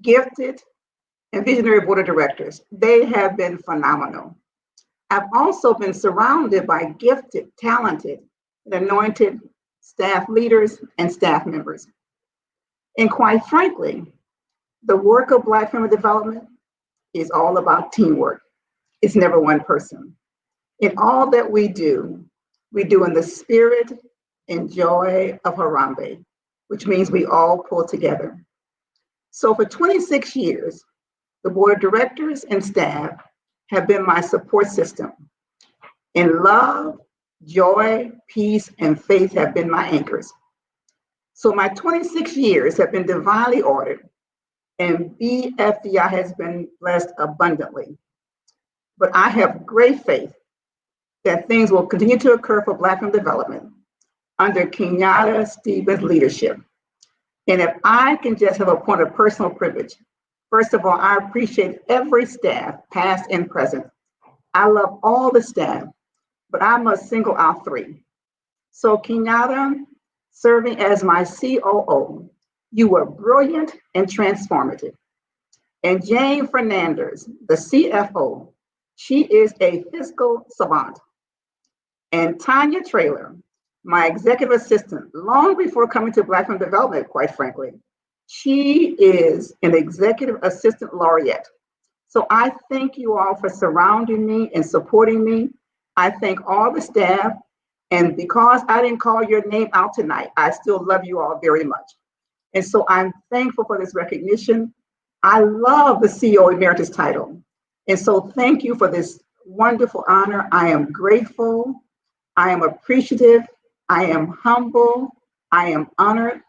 gifted, and visionary board of directors. They have been phenomenal. I've also been surrounded by gifted, talented, and anointed staff leaders and staff members. And quite frankly, the work of Black Family Development is all about teamwork. It's never one person. In all that we do in the spirit and joy of Harambe, which means we all pull together. So for 26 years, the board of directors and staff have been my support system. And love, joy, peace, and faith have been my anchors. So my 26 years have been divinely ordered, and BFDI has been blessed abundantly. But I have great faith that things will continue to occur for Black Family Development under Kenyatta Stevens' leadership. And if I can just have a point of personal privilege, First of all, I appreciate every staff, past and present. I love all the staff, but I must single out three. So Kenyatta, serving as my COO, you were brilliant and transformative. And Jane Fernandez, the CFO, she is a fiscal savant. And Tanya Traylor, my executive assistant, long before coming to Black Women Development, quite frankly, she is an executive assistant laureate. So I thank you all for surrounding me and supporting me. I thank all the staff. And because I didn't call your name out tonight, I still love you all very much. And so I'm thankful for this recognition. I love the CEO Emeritus title. And so thank you for this wonderful honor. I am grateful. I am appreciative. I am humble. I am honored.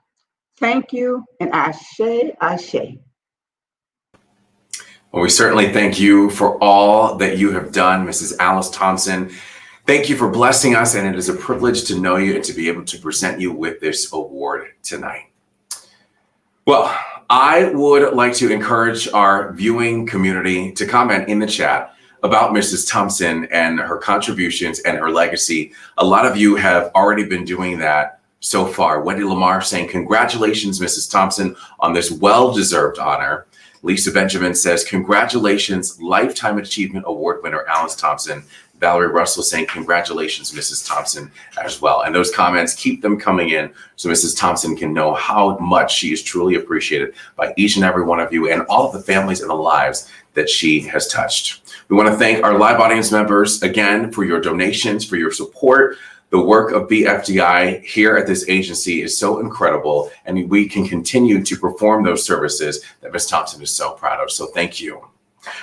Thank you. And ashe, ashe. Well, we certainly thank you for all that you have done, Mrs. Alice Thompson. Thank you for blessing us, and it is a privilege to know you and to be able to present you with this award tonight. Well, I would like to encourage our viewing community to comment in the chat about Mrs. Thompson and her contributions and her legacy. A lot of you have already been doing that so far. Wendy Lamar saying, congratulations, Mrs. Thompson, on this well-deserved honor. Lisa Benjamin says, congratulations, Lifetime Achievement Award winner Alice Thompson. Valerie Russell saying, congratulations, Mrs. Thompson, as well. And those comments, keep them coming in so Mrs. Thompson can know how much she is truly appreciated by each and every one of you and all of the families and the lives that she has touched. We want to thank our live audience members again for your donations, for your support. The work of BFDI here at this agency is so incredible, and we can continue to perform those services that Ms. Thompson is so proud of. So thank you.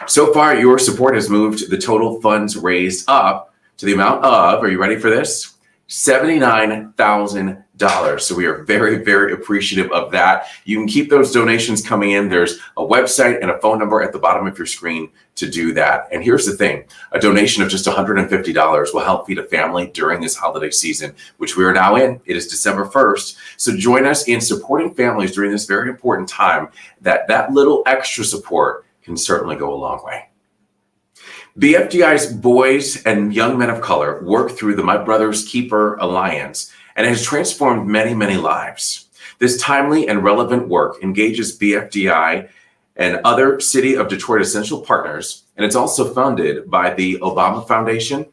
So far, your support has moved the total funds raised up to the amount of, are you ready for this? $79,000. So we are very, very appreciative of that. You can keep those donations coming in. There's a website and a phone number at the bottom of your screen to do that. And here's the thing, a donation of just $150 will help feed a family during this holiday season, which we are now in. It is December 1st. So join us in supporting families during this very important time. That little extra support can certainly go a long way. BFDI's Boys and Young Men of Color work through the My Brother's Keeper Alliance and has transformed many, many lives. This timely and relevant work engages BFDI and other City of Detroit essential partners, and it's also funded by the Obama Foundation,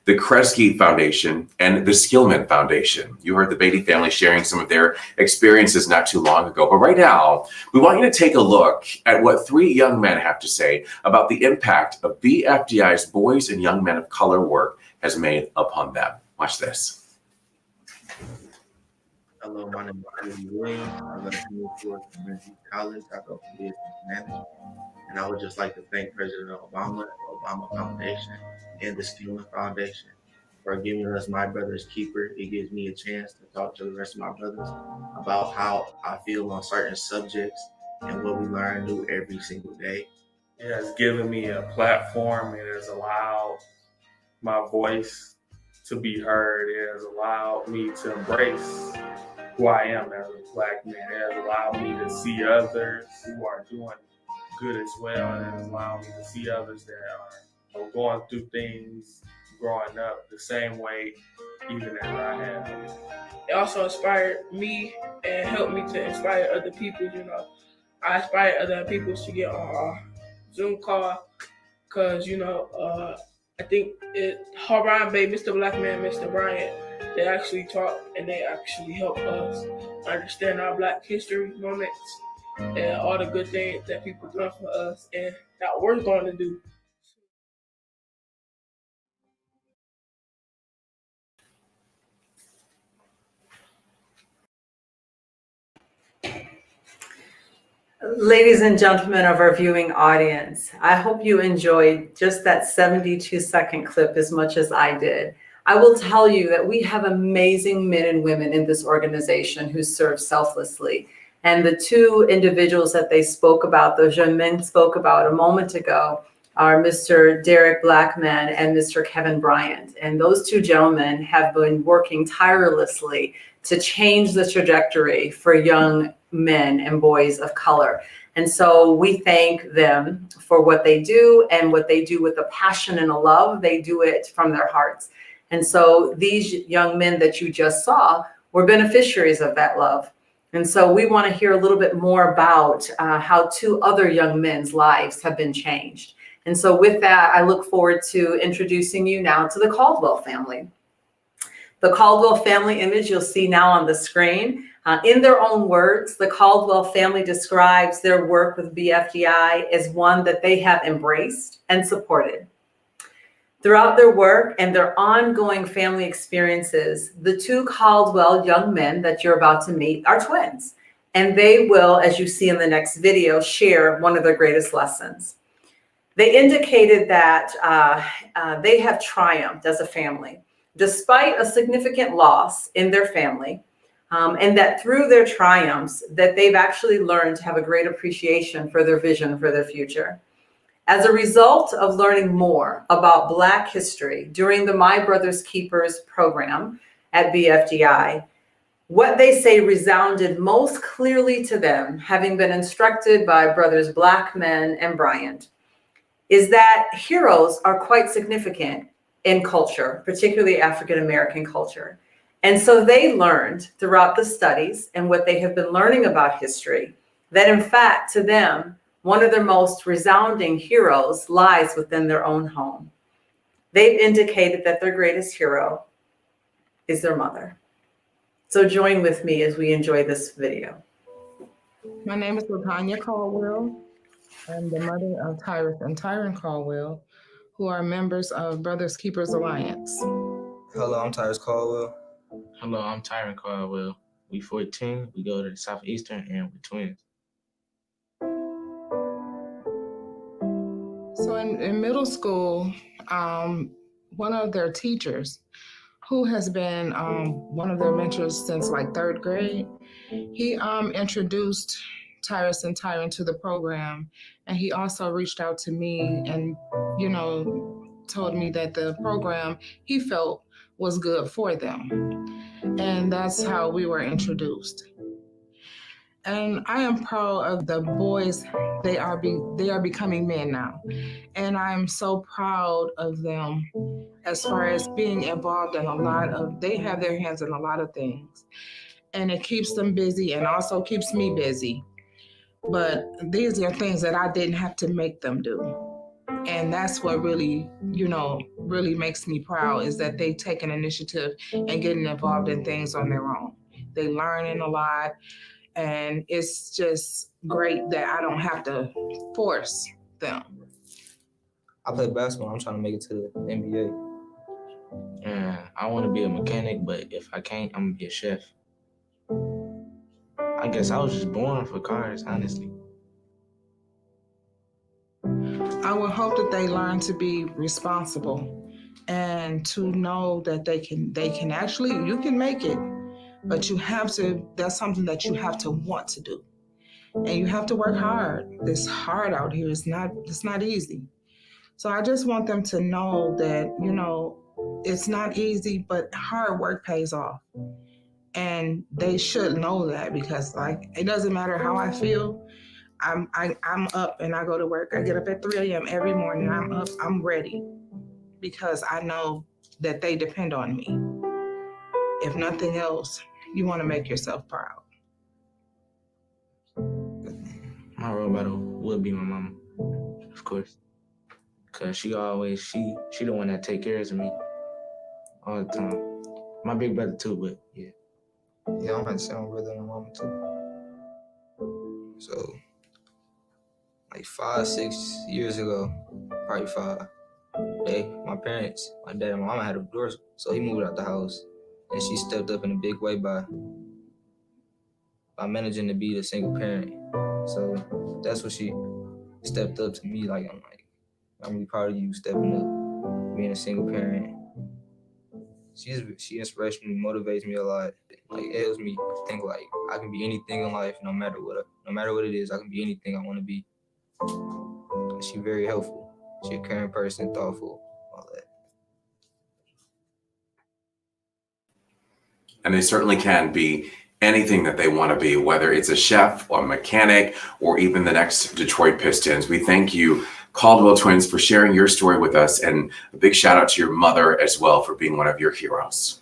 the Kresge Foundation, and the Skillman Foundation. You heard the Beatty family sharing some of their experiences not too long ago. But right now, we want you to take a look at what three young men have to say about the impact of BFDI's Boys and Young Men of Color work has made upon them. Watch this. Hello, my name is Beatty Williams. I go to Community College. I go for business management. And I would just like to thank President Obama, the Obama Foundation, and the Skillman Foundation for giving us My Brother's Keeper. It gives me a chance to talk to the rest of my brothers about how I feel on certain subjects and what we learn new every single day. It has given me a platform. It has allowed my voice to be heard. It has allowed me to embrace who I am as a Black man. It has allowed me to see others who are doing good as well. And it has allowed me to see others that are going through things growing up the same way even as I have. It also inspired me and helped me to inspire other people. I inspire other people to get on our Zoom call because, I think Haran Bay, Mr. Black Man, Mr. Bryant, they actually talk and they actually help us understand our Black history moments and all the good things that people done for us and that we're going to do. Ladies and gentlemen of our viewing audience, I hope you enjoyed just that 72-second clip as much as I did. I will tell you that we have amazing men and women in this organization who serve selflessly. And the two individuals that they spoke about, those young men spoke about a moment ago, are Mr. Derek Blackman and Mr. Kevin Bryant. And those two gentlemen have been working tirelessly to change the trajectory for young men and boys of color. And so we thank them for what they do, and what they do with a passion and a love. They do it from their hearts. And so these young men that you just saw were beneficiaries of that love. And so we want to hear a little bit more about how 2 other young men's lives have been changed. And so with that, I look forward to introducing you now to the Caldwell family. The Caldwell family image you'll see now on the screen. In their own words, the Caldwell family describes their work with BFDI as one that they have embraced and supported. Throughout their work and their ongoing family experiences, the 2 Caldwell young men that you're about to meet are twins. And they will, as you see in the next video, share one of their greatest lessons. They indicated that they have triumphed as a family, despite a significant loss in their family, and that through their triumphs, that they've actually learned to have a great appreciation for their vision for their future. As a result of learning more about Black history during the My Brother's Keepers program at BFDI, what they say resounded most clearly to them, having been instructed by brothers Blackman and Bryant, is that heroes are quite significant in culture, particularly African American culture. And so they learned throughout the studies and what they have been learning about history, that in fact, to them, one of their most resounding heroes lies within their own home. They've indicated that their greatest hero is their mother. So join with me as we enjoy this video. My name is LaTanya Caldwell. I'm the mother of Tyrus and Tyron Caldwell, who are members of Brothers Keepers Alliance. Hello, I'm Tyrus Caldwell. Hello, I'm Tyron Caldwell. We 14, we go to the Southeastern, and we're twins. So in middle school, one of their teachers, who has been one of their mentors since like 3rd grade, he introduced Tyrus and Tyron to the program, and he also reached out to me and, you know, told me that the program he felt was good for them. And that's how we were introduced. And I am proud of the boys. They are becoming men now. And I'm so proud of them as far as being involved in they have their hands in a lot of things. And it keeps them busy and also keeps me busy. But these are things that I didn't have to make them do. And that's what really, really makes me proud, is that they take an initiative and getting involved in things on their own. They learning a lot. And it's just great that I don't have to force them. I play basketball. I'm trying to make it to the NBA. And I want to be a mechanic, but if I can't, I'm going to be a chef. I guess I was just born for cars, honestly. I would hope that they learn to be responsible and to know that they can actually, you can make it, but that's something that you have to want to do. And you have to work hard. It's hard out here. It's not easy. So I just want them to know that, it's not easy, but hard work pays off. And they should know that, because it doesn't matter how I feel. I'm up and I go to work. I get up at 3 a.m. every morning. I'm up, I'm ready, because I know that they depend on me. If nothing else, you want to make yourself proud. My role model would be my mama, of course. Cause she the one that take care of me all the time. My big brother too, but yeah. Yeah, I'm the same brother and mama too. So, like 5-6 years ago, probably 5, my parents, my dad and my mama had a divorce, so he moved out the house, and she stepped up in a big way by managing to be the single parent. So that's what she stepped up to me. I'm really proud of you stepping up, being a single parent. She inspirationally motivates me a lot. It helps me think I can be anything in life, no matter what it is. I can be anything I want to be. She's very helpful. She's a caring person, thoughtful, all that. And they certainly can be. anything that they want to be, whether it's a chef or a mechanic or even the next Detroit Pistons. We thank you, Caldwell twins, for sharing your story with us, and a big shout out to your mother as well for being one of your heroes.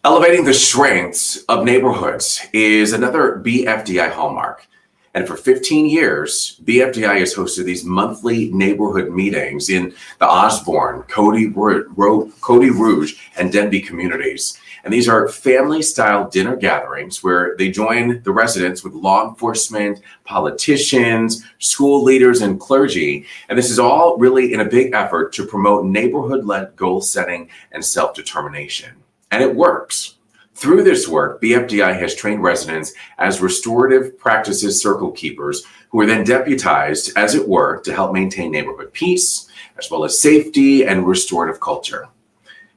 Elevating the strengths of neighborhoods is another BFDI hallmark. And for 15 years, BFDI has hosted these monthly neighborhood meetings in the Osborne, Cody Rouge, and Denby communities. And these are family-style dinner gatherings where they join the residents with law enforcement, politicians, school leaders, and clergy. And this is all really in a big effort to promote neighborhood-led goal setting and self-determination. And it works. Through this work, BFDI has trained residents as restorative practices circle keepers, who are then deputized, as it were, to help maintain neighborhood peace, as well as safety and restorative culture.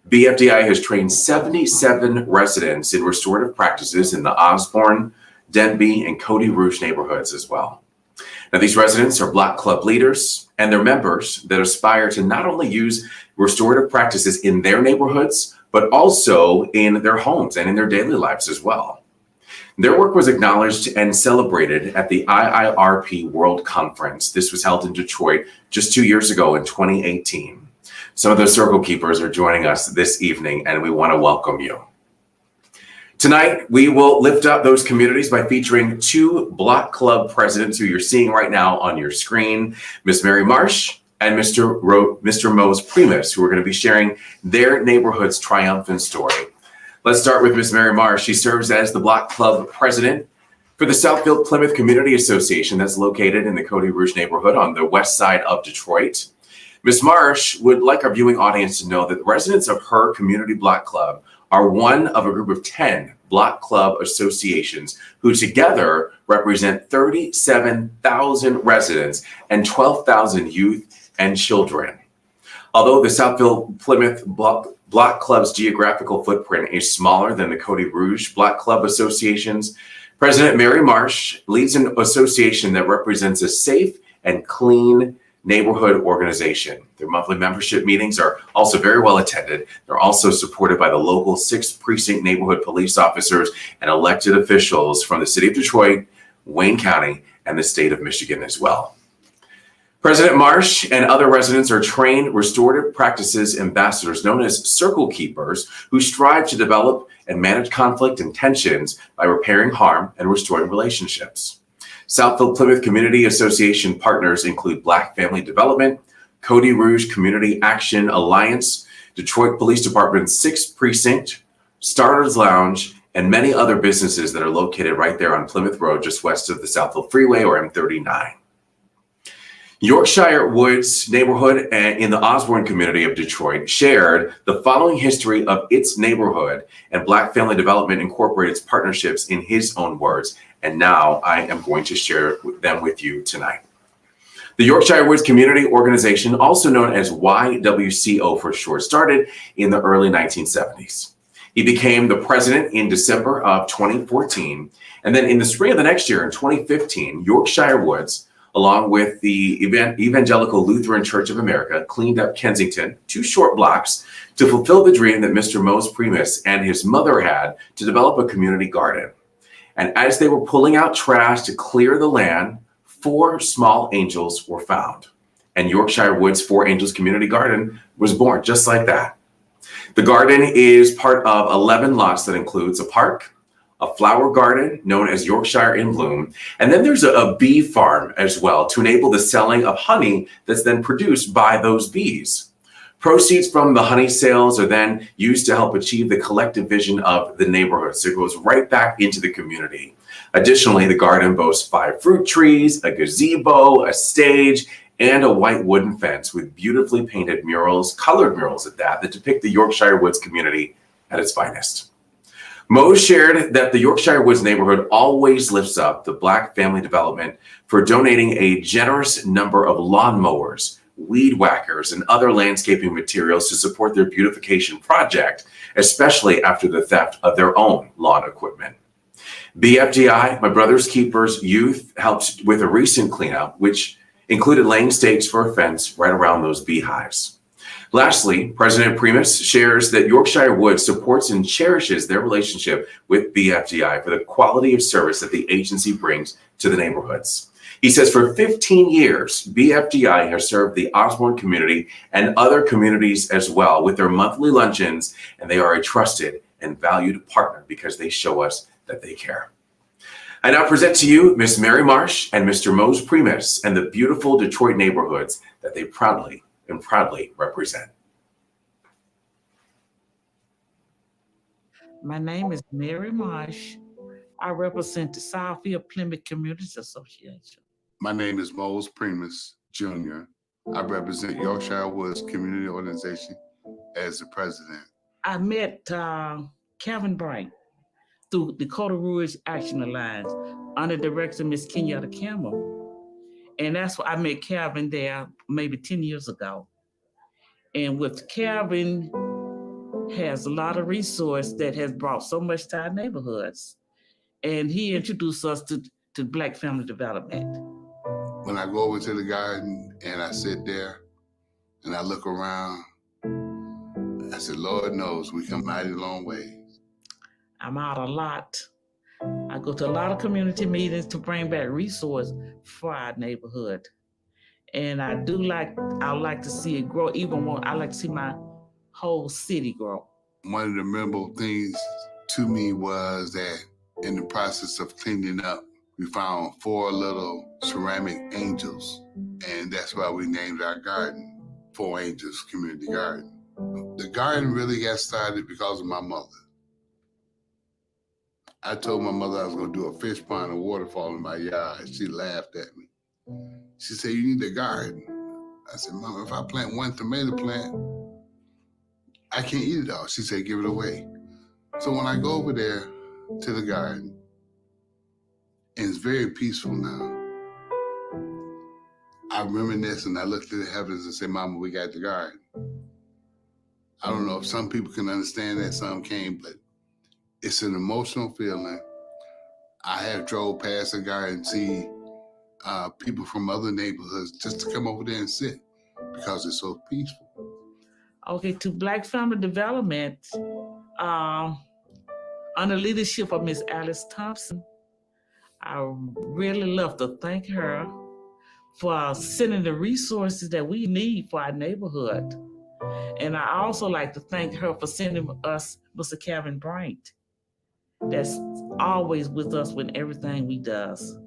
BFDI has trained 77 residents in restorative practices in the Osborne, Denby, and Cody Rouge neighborhoods as well. Now, these residents are Block Club leaders and their members that aspire to not only use restorative practices in their neighborhoods, but also in their homes and in their daily lives as well. Their work was acknowledged and celebrated at the IIRP World Conference. This was held in Detroit just 2 years ago in 2018. Some of the circle keepers are joining us this evening, and we want to welcome you. Tonight, we will lift up those communities by featuring two Block Club presidents who you're seeing right now on your screen, Ms. Mary Marsh and Mr. Mose Primus, who are going to be sharing their neighborhood's triumphant story. Let's start with Ms. Mary Marsh. She serves as the Block Club president for the Southfield Plymouth Community Association that's located in the Cody Rouge neighborhood on the west side of Detroit. Ms. Marsh would like our viewing audience to know that the residents of her community block club are one of a group of 10 block club associations who together represent 37,000 residents and 12,000 youth and children. Although the Southfield Plymouth Block Club's geographical footprint is smaller than the Cody Rouge Block Club associations, President Mary Marsh leads an association that represents a safe and clean neighborhood organization. Their monthly membership meetings are also very well attended. They're also supported by the local 6th Precinct neighborhood police officers and elected officials from the city of Detroit, Wayne County, and the state of Michigan as well. President Marsh and other residents are trained restorative practices ambassadors known as circle keepers who strive to develop and manage conflict and tensions by repairing harm and restoring relationships. Southfield Plymouth Community Association partners include Black Family Development, Cody Rouge Community Action Alliance, Detroit Police Department's 6th Precinct, Starters Lounge, and many other businesses that are located right there on Plymouth Road, just west of the Southfield Freeway or M39. Yorkshire Woods neighborhood in the Osborne community of Detroit shared the following history of its neighborhood, and Black Family Development incorporated its partnerships in his own words. And now I am going to share them with you tonight. The Yorkshire Woods Community Organization, also known as YWCO for short, started in the early 1970s. He became the president in December of 2014. And then in the spring of the next year, in 2015, Yorkshire Woods, along with the Evangelical Lutheran Church of America, cleaned up Kensington, 2 short blocks, to fulfill the dream that Mr. Mose Primus and his mother had to develop a community garden. And as they were pulling out trash to clear the land, 4 small angels were found. And Yorkshire Woods 4 Angels Community Garden was born just like that. The garden is part of 11 lots that includes a park, a flower garden known as Yorkshire in Bloom, and then there's a bee farm as well to enable the selling of honey that's then produced by those bees. Proceeds from the honey sales are then used to help achieve the collective vision of the neighborhood. So it goes right back into the community. Additionally, the garden boasts 5 fruit trees, a gazebo, a stage, and a white wooden fence with beautifully painted murals, colored murals at that depict the Yorkshire Woods community at its finest. Mose shared that the Yorkshire Woods neighborhood always lifts up the Black Family Development for donating a generous number of lawnmowers, weed whackers, and other landscaping materials to support their beautification project, especially after the theft of their own lawn equipment. BFDI, My Brother's Keeper's Youth, helped with a recent cleanup, which included laying stakes for a fence right around those beehives. Lastly, President Primus shares that Yorkshire Wood supports and cherishes their relationship with BFDI for the quality of service that the agency brings to the neighborhoods. He says for 15 years, BFDI has served the Osborne community and other communities as well with their monthly luncheons, and they are a trusted and valued partner because they show us that they care. I now present to you Miss Mary Marsh and Mr. Mose Primus and the beautiful Detroit neighborhoods that they proudly represent. My name is Mary Marsh. I represent the Southfield Plymouth Communities Association. My name is Mose Primus Jr. I represent Yorkshire Woods Community Organization as the president. I met Kevin Bright through Dakota Rouge Action Alliance under director Miss Kenyatta Campbell. And that's why I met Kevin there maybe 10 years ago. And with Kevin has a lot of resource that has brought so much to our neighborhoods. And he introduced us to Black Family Development. When I go over to the garden and I sit there and I look around, I said, Lord knows we come mighty long way. I'm out a lot. I go to a lot of community meetings to bring back resources for our neighborhood. And I like to see it grow even more. I like to see my whole city grow. One of the memorable things to me was that in the process of cleaning up, we found 4 little ceramic angels. And that's why we named our garden 4 Angels Community Garden. The garden really got started because of my mother. I told my mother I was going to do a fish pond and waterfall in my yard. She laughed at me. She said, you need a garden. I said, Mama, if I plant one tomato plant, I can't eat it all. She said, give it away. So when I go over there to the garden, and it's very peaceful now, I reminisce and I look to the heavens and say, Mama, we got the garden. I don't know if some people can understand that, some can't, but it's an emotional feeling. I have drove past the garden and see people from other neighborhoods just to come over there and sit because it's so peaceful. Okay, to Black Family Development, under leadership of Miss Alice Thompson, I really love to thank her for sending the resources that we need for our neighborhood. And I also like to thank her for sending us Mr. Kevin Bright. That's always with us with everything we does.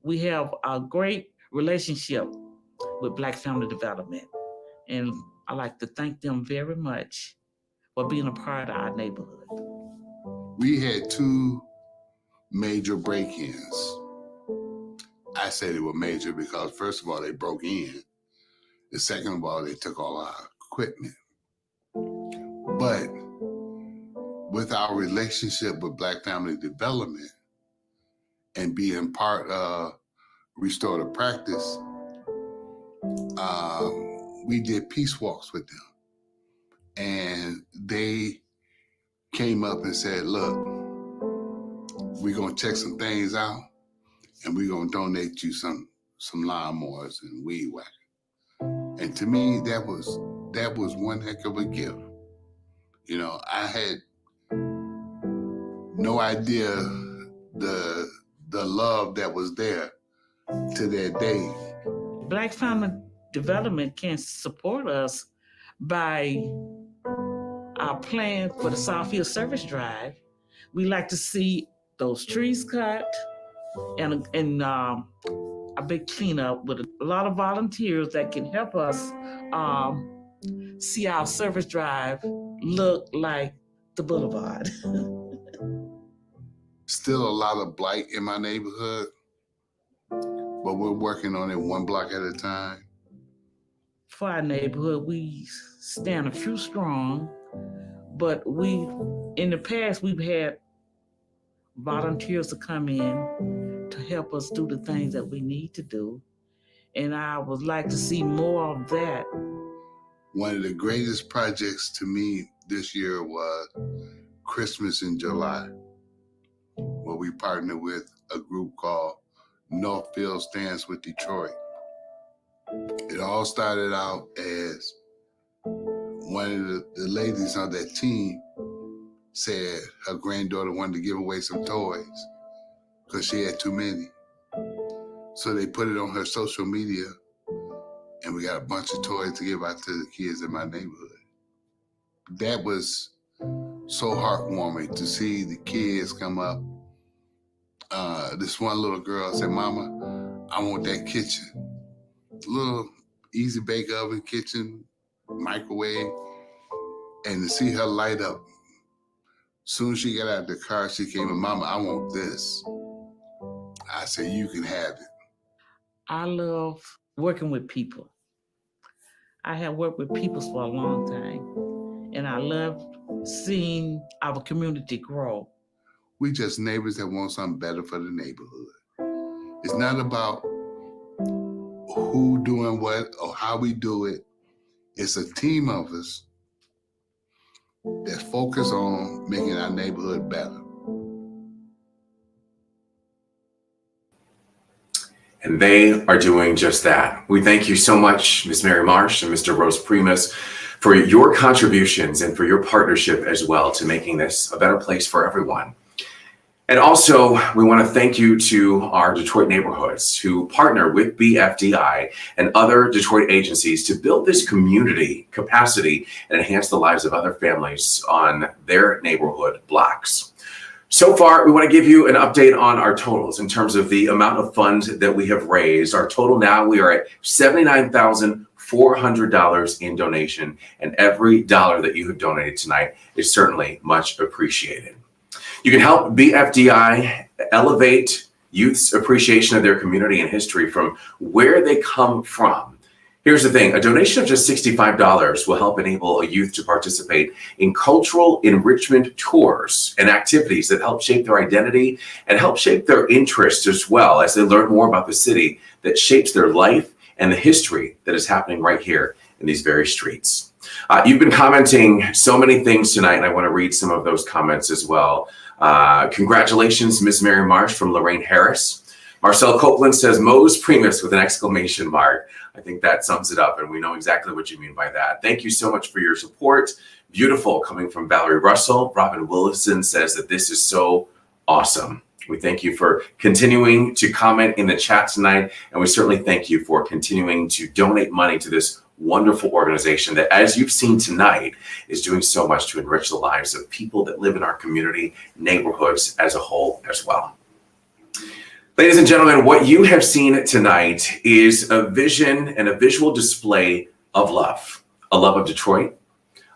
We have a great relationship with Black Family Development. And I like to thank them very much for being a part of our neighborhood. We had 2 major break-ins. I say they were major because first of all, they broke in. The second of all, they took all our equipment. But with our relationship with Black Family Development and being part of Restorative Practice, we did peace walks with them. And they came up and said, look, we're gonna check some things out and we're gonna donate you some lawnmowers and weed whacker. And to me, that was one heck of a gift. You know, I had no idea the love that was there to that day. Black Family Development can support us by our plan for the Southfield Service Drive. We like to see those trees cut and a big cleanup with a lot of volunteers that can help us see our service drive look like the boulevard. Still a lot of blight in my neighborhood, but we're working on it 1 block at a time. For our neighborhood, we stand a few strong, but in the past, we've had volunteers to come in to help us do the things that we need to do. And I would like to see more of that. One of the greatest projects to me this year was Christmas in July, where we partnered with a group called Northfield Stands with Detroit. It all started out as one of the ladies on that team said her granddaughter wanted to give away some toys because she had too many. So they put it on her social media, and we got a bunch of toys to give out to the kids in my neighborhood. That was so heartwarming to see the kids come up. This one little girl said, "Mama, I want that kitchen. Little easy bake oven, kitchen, microwave." And to see her light up. Soon as she got out of the car, she came and, "Mama, I want this." I said, "You can have it." I love working with people. I have worked with people for a long time, and I love seeing our community grow. We just neighbors that want something better for the neighborhood. It's not about who doing what or how we do it. It's a team of us that focus on making our neighborhood better. And they are doing just that. We thank you so much, Ms. Mary Marsh and Mr. Rose Primus, for your contributions and for your partnership as well to making this a better place for everyone. And also, we want to thank you to our Detroit neighborhoods who partner with BFDI and other Detroit agencies to build this community capacity and enhance the lives of other families on their neighborhood blocks. So far, we want to give you an update on our totals in terms of the amount of funds that we have raised. Our total now, we are at $79,400 in donation, and every dollar that you have donated tonight is certainly much appreciated. You can help BFDI elevate youth's appreciation of their community and history from where they come from. Here's the thing, a donation of just $65 will help enable a youth to participate in cultural enrichment tours and activities that help shape their identity and help shape their interests as well as they learn more about the city that shapes their life and the history that is happening right here in these very streets. You've been commenting so many things tonight, and I want to read some of those comments as well. Congratulations, Ms. Mary Marsh from Lorraine Harris. Marcel Copeland says, Mose Primus with an exclamation mark. I think that sums it up, and we know exactly what you mean by that. Thank you so much for your support. Beautiful, coming from Valerie Russell. Robin Willison says that this is so awesome. We thank you for continuing to comment in the chat tonight, and we certainly thank you for continuing to donate money to this wonderful organization that, as you've seen tonight, is doing so much to enrich the lives of people that live in our community, neighborhoods as a whole as well. Ladies and gentlemen, what you have seen tonight is a vision and a visual display of love. A love of Detroit,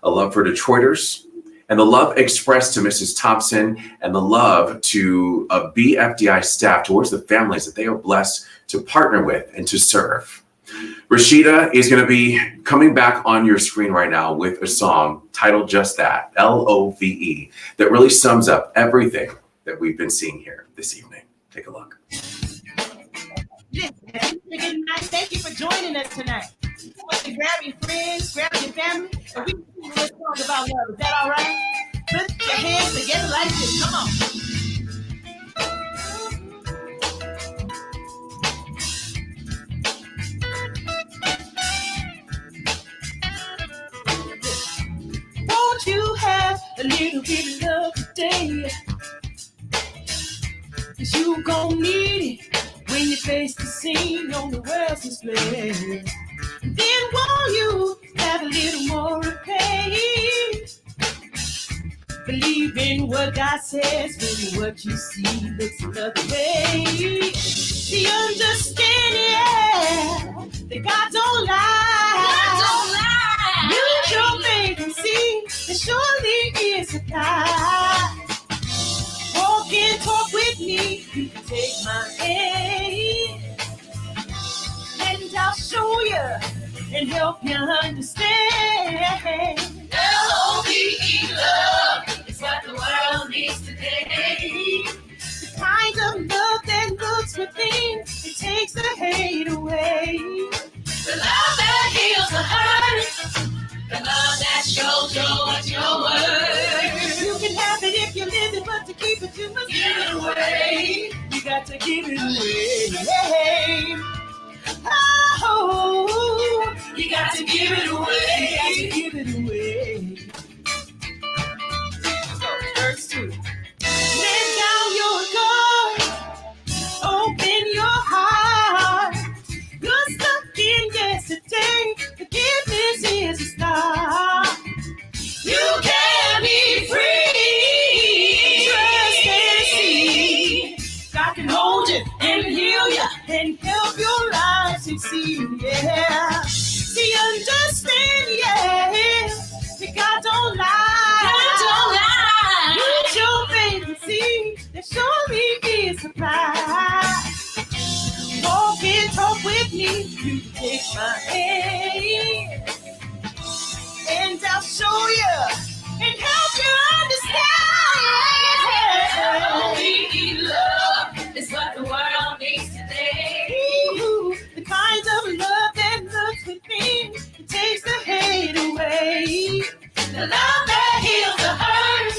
a love for Detroiters, and the love expressed to Mrs. Thompson and the love to a BFDI staff towards the families that they are blessed to partner with and to serve. Rashida is going to be coming back on your screen right now with a song titled just that, L-O-V-E, that really sums up everything that we've been seeing here this evening. Take a look. Thank you for joining us tonight. Grab your friends, grab your family, and we can sing a song about love. Is that all right? Put your hands together like this. Come on. Won't you have a little bit of love today? 'Cause you gon' need it when you face the scene on the world's display. Then won't you have a little more pain? Believe in what God says when what you see looks another way. The understanding that God don't lie. God don't lie. Use your faith and see that surely is a God. Walk and talk with me. You can take my hand. And I'll show you and help you understand. L-O-V-E love is what the world needs today. The kind of love that looks within, it takes the hate away. The love that heals the hurt, the love that shows you what you're worth. You can have it if you live it, but to keep it you must give it away. You got to give it away. Oh, you got to give it away. You got to give it away. and talk with me. You can take my hand, and I'll show you and help you understand. We need love. It's what the world needs today. Ooh, the kind of love that looks within, it takes the hate away. The love that heals the hurt,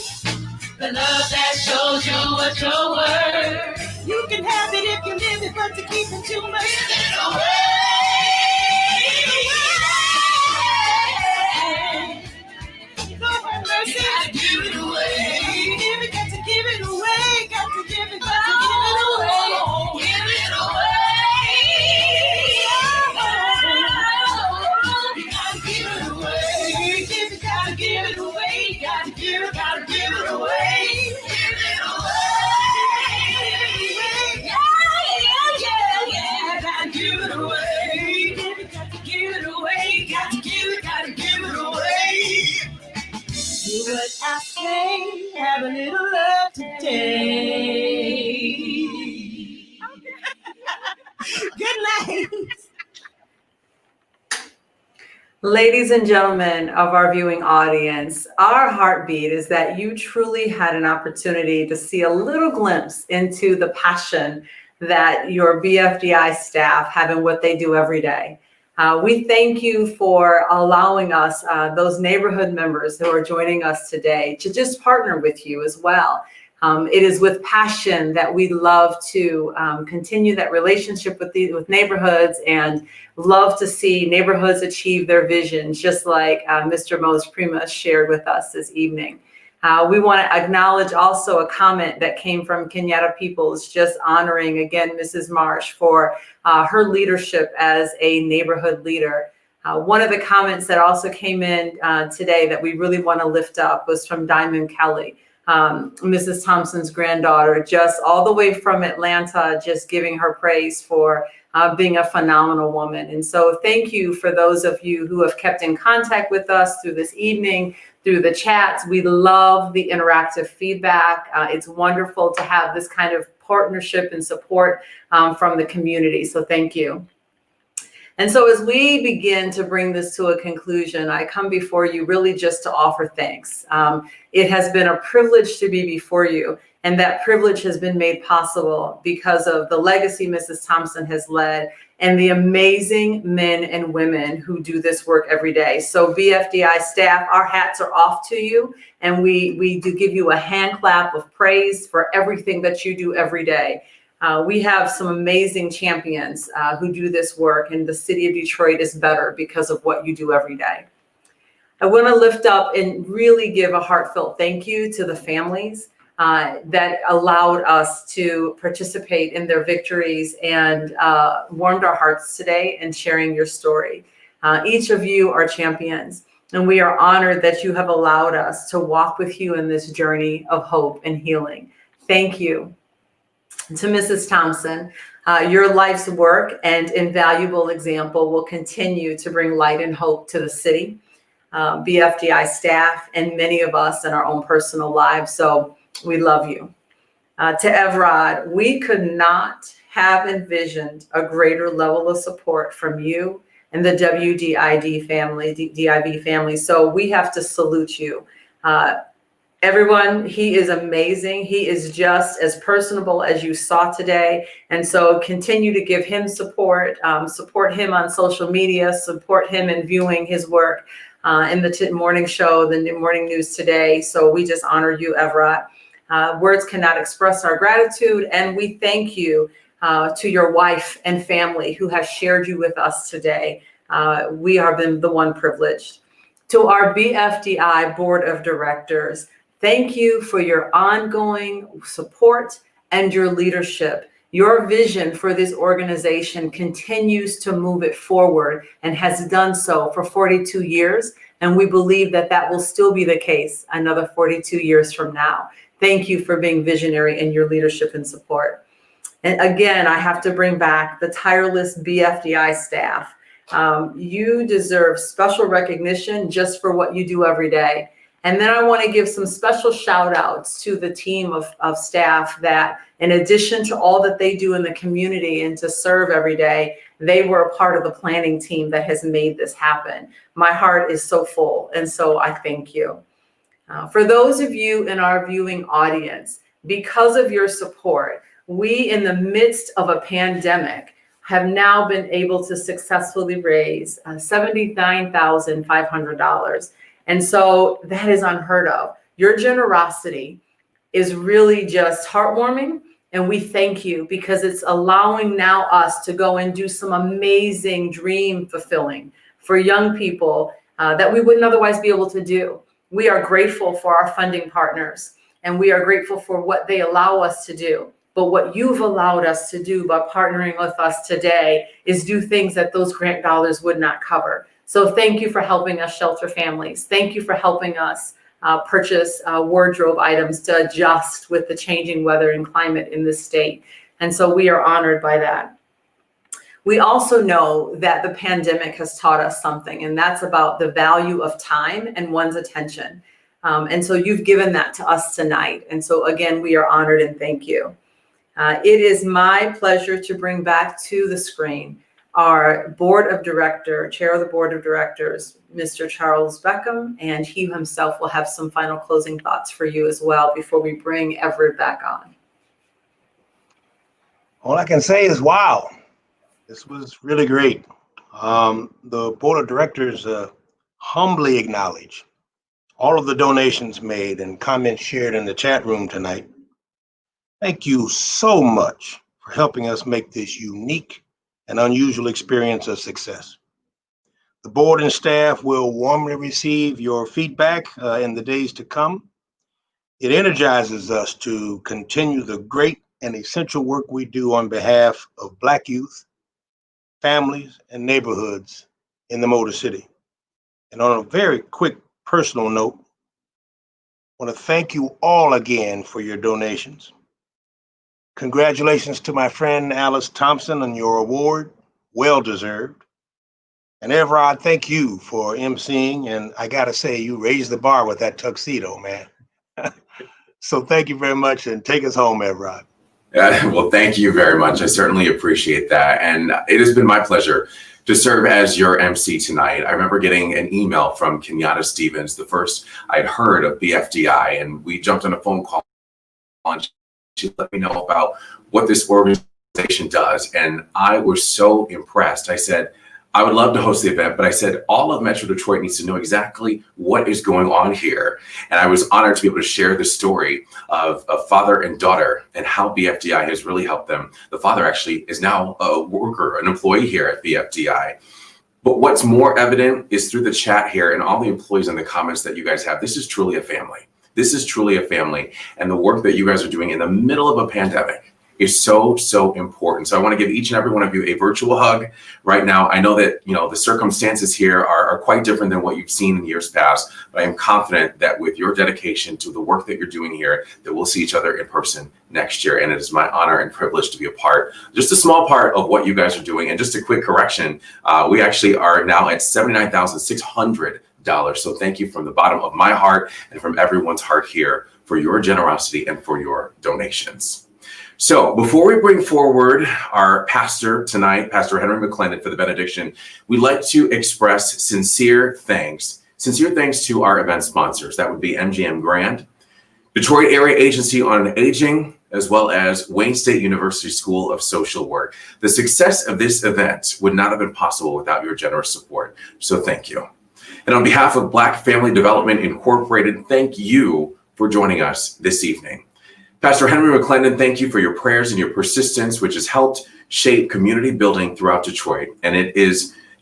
the love that shows you what you're worth. You can have it if you live it, but to keep it too much, give it away. Lord have mercy, gotta give it away. Give it, got to give it away. Got to give it, got to give it away. Give it away. You gotta give it away. Give it, gotta give it away. Gotta give it away. Give it away. Yeah. Gotta give it away. Give it, got to give it away. Got to give it away. Do what I say, have a little love today. Good night. Ladies and gentlemen of our viewing audience, our heartbeat is that you truly had an opportunity to see a little glimpse into the passion that your BFDI staff have in what they do every day. We thank you for allowing us, those neighborhood members who are joining us today, to just partner with you as well. It is with passion that we love to continue that relationship with neighborhoods, and love to see neighborhoods achieve their visions, just like Mr. Mose Prima shared with us this evening. We want to acknowledge also a comment that came from Kenyatta Peoples, just honoring again Mrs. Marsh for her leadership as a neighborhood leader. One of the comments that also came in today that we really want to lift up was from Diamond Kelly, Mrs. Thompson's granddaughter, just all the way from Atlanta, just giving her praise for being a phenomenal woman. And so thank you for those of you who have kept in contact with us through this evening, through the chats. We love the interactive feedback. It's wonderful to have this kind of partnership and support from the community. So thank you. And so as we begin to bring this to a conclusion, I come before you really just to offer thanks. It has been a privilege to be before you, and that privilege has been made possible because of the legacy Mrs. Thompson has led and the amazing men and women who do this work every day. So BFDI staff, our hats are off to you, and we do give you a hand clap of praise for everything that you do every day. We have some amazing champions who do this work, and the city of Detroit is better because of what you do every day. I want to lift up and really give a heartfelt thank you to the families that allowed us to participate in their victories and warmed our hearts today in sharing your story. Each of you are champions, and we are honored that you have allowed us to walk with you in this journey of hope and healing. Thank you. To Mrs. Thompson, your life's work and invaluable example will continue to bring light and hope to the city, BFDI staff, and many of us in our own personal lives. So we love you. To Evrod, we could not have envisioned a greater level of support from you and the WDIV family. So we have to salute you. Everyone, he is amazing. He is just as personable as you saw today. And so continue to give him support, support him on social media, support him in viewing his work in the morning show, the morning news today. So we just honor you, Evrod. Words cannot express our gratitude. And we thank you to your wife and family who have shared you with us today. We have been the one privileged. To our BFDI Board of Directors, thank you for your ongoing support and your leadership. Your vision for this organization continues to move it forward and has done so for 42 years. And we believe that that will still be the case another 42 years from now. Thank you for being visionary in your leadership and support. And again, I have to bring back the tireless BFDI staff. You deserve special recognition just for what you do every day. And then I want to give some special shout outs to the team of staff that, in addition to all that they do in the community and to serve every day, they were a part of the planning team that has made this happen. My heart is so full, and so I thank you. For those of you in our viewing audience, because of your support, we, in the midst of a pandemic, have now been able to successfully raise $79,500. And so that is unheard of. Your generosity is really just heartwarming. And we thank you because it's allowing now us to go and do some amazing dream fulfilling for young people that we wouldn't otherwise be able to do. We are grateful for our funding partners, and we are grateful for what they allow us to do. But what you've allowed us to do by partnering with us today is do things that those grant dollars would not cover. So thank you for helping us shelter families. Thank you for helping us purchase wardrobe items to adjust with the changing weather and climate in this state. And so we are honored by that. We also know that the pandemic has taught us something, and that's about the value of time and one's attention. And so you've given that to us tonight. And so again, we are honored and thank you. It is my pleasure to bring back to the screen our board of director, chair of the board of directors, Mr. Charles Beckham, and he himself will have some final closing thoughts for you as well before we bring Evrod back on. All I can say is, wow, this was really great. The board of directors humbly acknowledge all of the donations made and comments shared in the chat room tonight. Thank you so much for helping us make this unique and unusual experience a success. The board and staff will warmly receive your feedback in the days to come. It energizes us to continue the great and essential work we do on behalf of Black youth, families, and neighborhoods in the Motor City. And on a very quick personal note, I want to thank you all again for your donations. Congratulations to my friend Alice Thompson on your award, well deserved. And Evrod, thank you for emceeing, and I gotta say, you raised the bar with that tuxedo, man. So thank you very much, and take us home, Evrod. Well, thank you very much. I certainly appreciate that. And it has been my pleasure to serve as your MC tonight. I remember getting an email from Kenyatta Stevens, the first I'd heard of BFDI, and we jumped on a phone call and she let me know about what this organization does. And I was so impressed. I said, I would love to host the event, but I said, all of Metro Detroit needs to know exactly what is going on here. And I was honored to be able to share the story of a father and daughter and how BFDI has really helped them. The father actually is now a worker, an employee here at BFDI. But what's more evident is through the chat here and all the employees and the comments that you guys have, this is truly a family. This is truly a family. And the work that you guys are doing in the middle of a pandemic is so, so important. So I want to give each and every one of you a virtual hug right now. I know that, the circumstances here are quite different than what you've seen in years past, but I am confident that with your dedication to the work that you're doing here, that we'll see each other in person next year. And it is my honor and privilege to be a part, just a small part of what you guys are doing. And just a quick correction, we actually are now at $79,600. So thank you from the bottom of my heart and from everyone's heart here for your generosity and for your donations. So before we bring forward our pastor tonight, Pastor Henry McClendon, for the benediction, we'd like to express sincere thanks to our event sponsors. That would be MGM Grand, Detroit Area Agency on Aging, as well as Wayne State University School of Social Work. The success of this event would not have been possible without your generous support. So thank you. And on behalf of Black Family Development Incorporated, thank you for joining us this evening. Pastor Henry McClendon, thank you for your prayers and your persistence, which has helped shape community building throughout Detroit. And it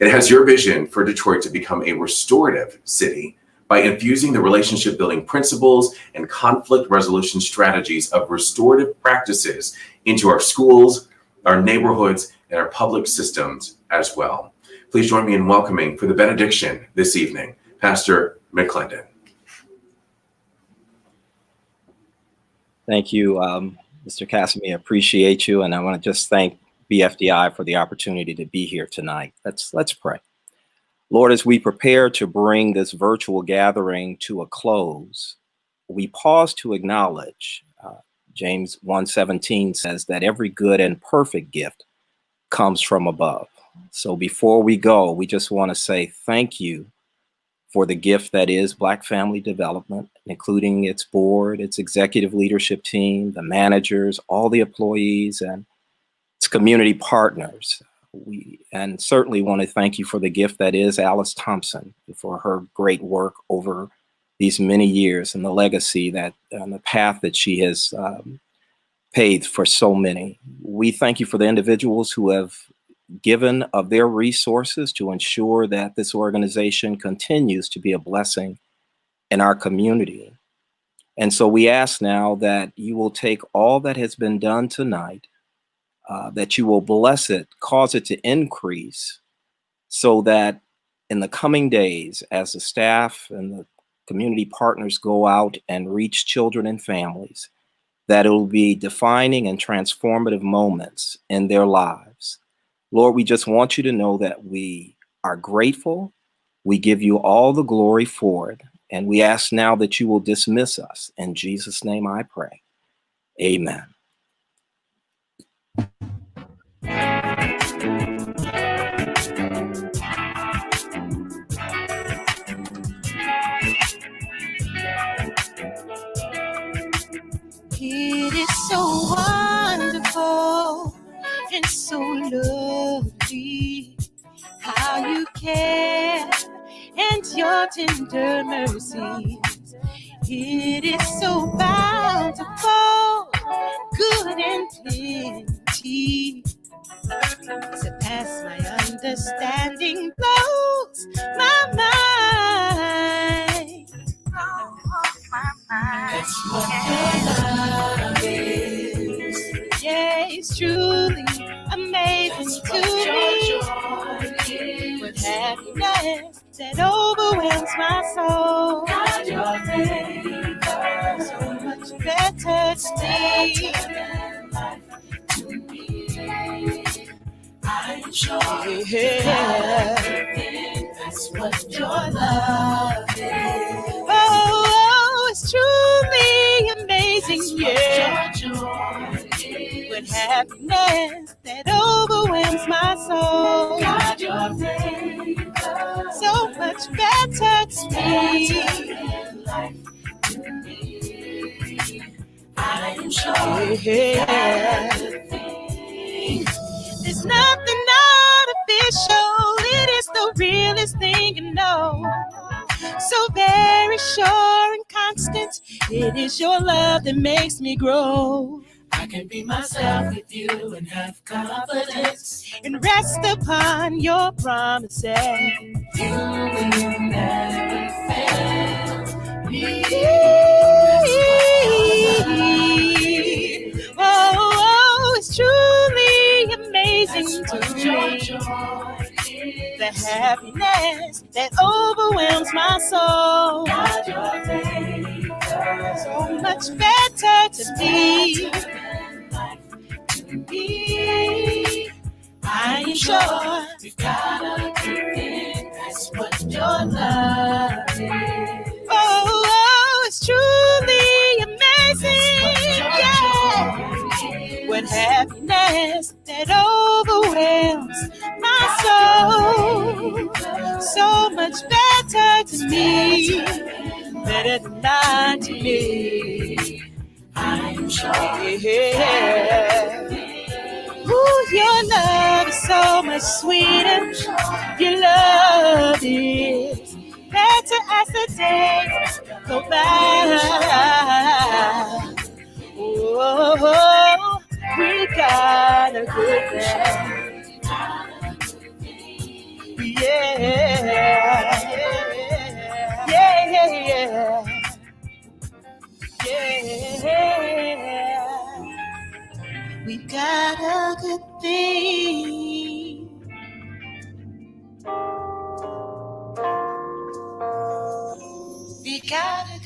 has your vision for Detroit to become a restorative city by infusing the relationship building principles and conflict resolution strategies of restorative practices into our schools, our neighborhoods, and our public systems as well. Please join me in welcoming for the benediction this evening, Pastor McClendon. Thank you, Mr. Cassimy. I appreciate you, and I want to just thank BFDI for the opportunity to be here tonight. Let's pray. Lord, as we prepare to bring this virtual gathering to a close, we pause to acknowledge, James 1:17 says that every good and perfect gift comes from above. So before we go, we just want to say thank you for the gift that is Black Family Development, including its board, its executive leadership team, the managers, all the employees, and its community partners. And certainly want to thank you for the gift that is Alice Thompson, for her great work over these many years and the legacy that and the path that she has paved for so many. We thank you for the individuals who have given of their resources to ensure that this organization continues to be a blessing in our community. And so we ask now that you will take all that has been done tonight, that you will bless it, cause it to increase, so that in the coming days, as the staff and the community partners go out and reach children and families, that it will be defining and transformative moments in their lives. Lord, we just want you to know that we are grateful. We give you all the glory for it. And we ask now that you will dismiss us. In Jesus' name I pray. Amen. It is so wonderful and so lovely how you care and your tender mercies. It is so bountiful, good and plenty. Surpass my understanding, blows my mind. That's what your love is. Yeah, it's truly amazing to me. With happiness that overwhelms my soul. God, your favor so much better to me. I am sure that's what your love is. Oh, it's truly amazing, yeah. With happiness that overwhelms my soul. God, your favor so much better to me. I am sure there's nothing artificial. It is the realest thing you know. So very sure and constant. It is your love that makes me grow. I can be myself with you and have confidence and rest upon your promises. You will never fail me. Oh, it's truly amazing to me. The happiness that overwhelms my soul. God, your favor so much better to me. I am sure we've got a good thing. That's what your love is. Oh, it's truly amazing. Yeah. What happiness that overwhelms my soul. So much better to me. Better than not to me. I am sure. Yeah. Ooh, your love is so much sweeter. Your love is better as the days go by. Oh, we got a good thing. Yeah, yeah, yeah, yeah. We got a good thing.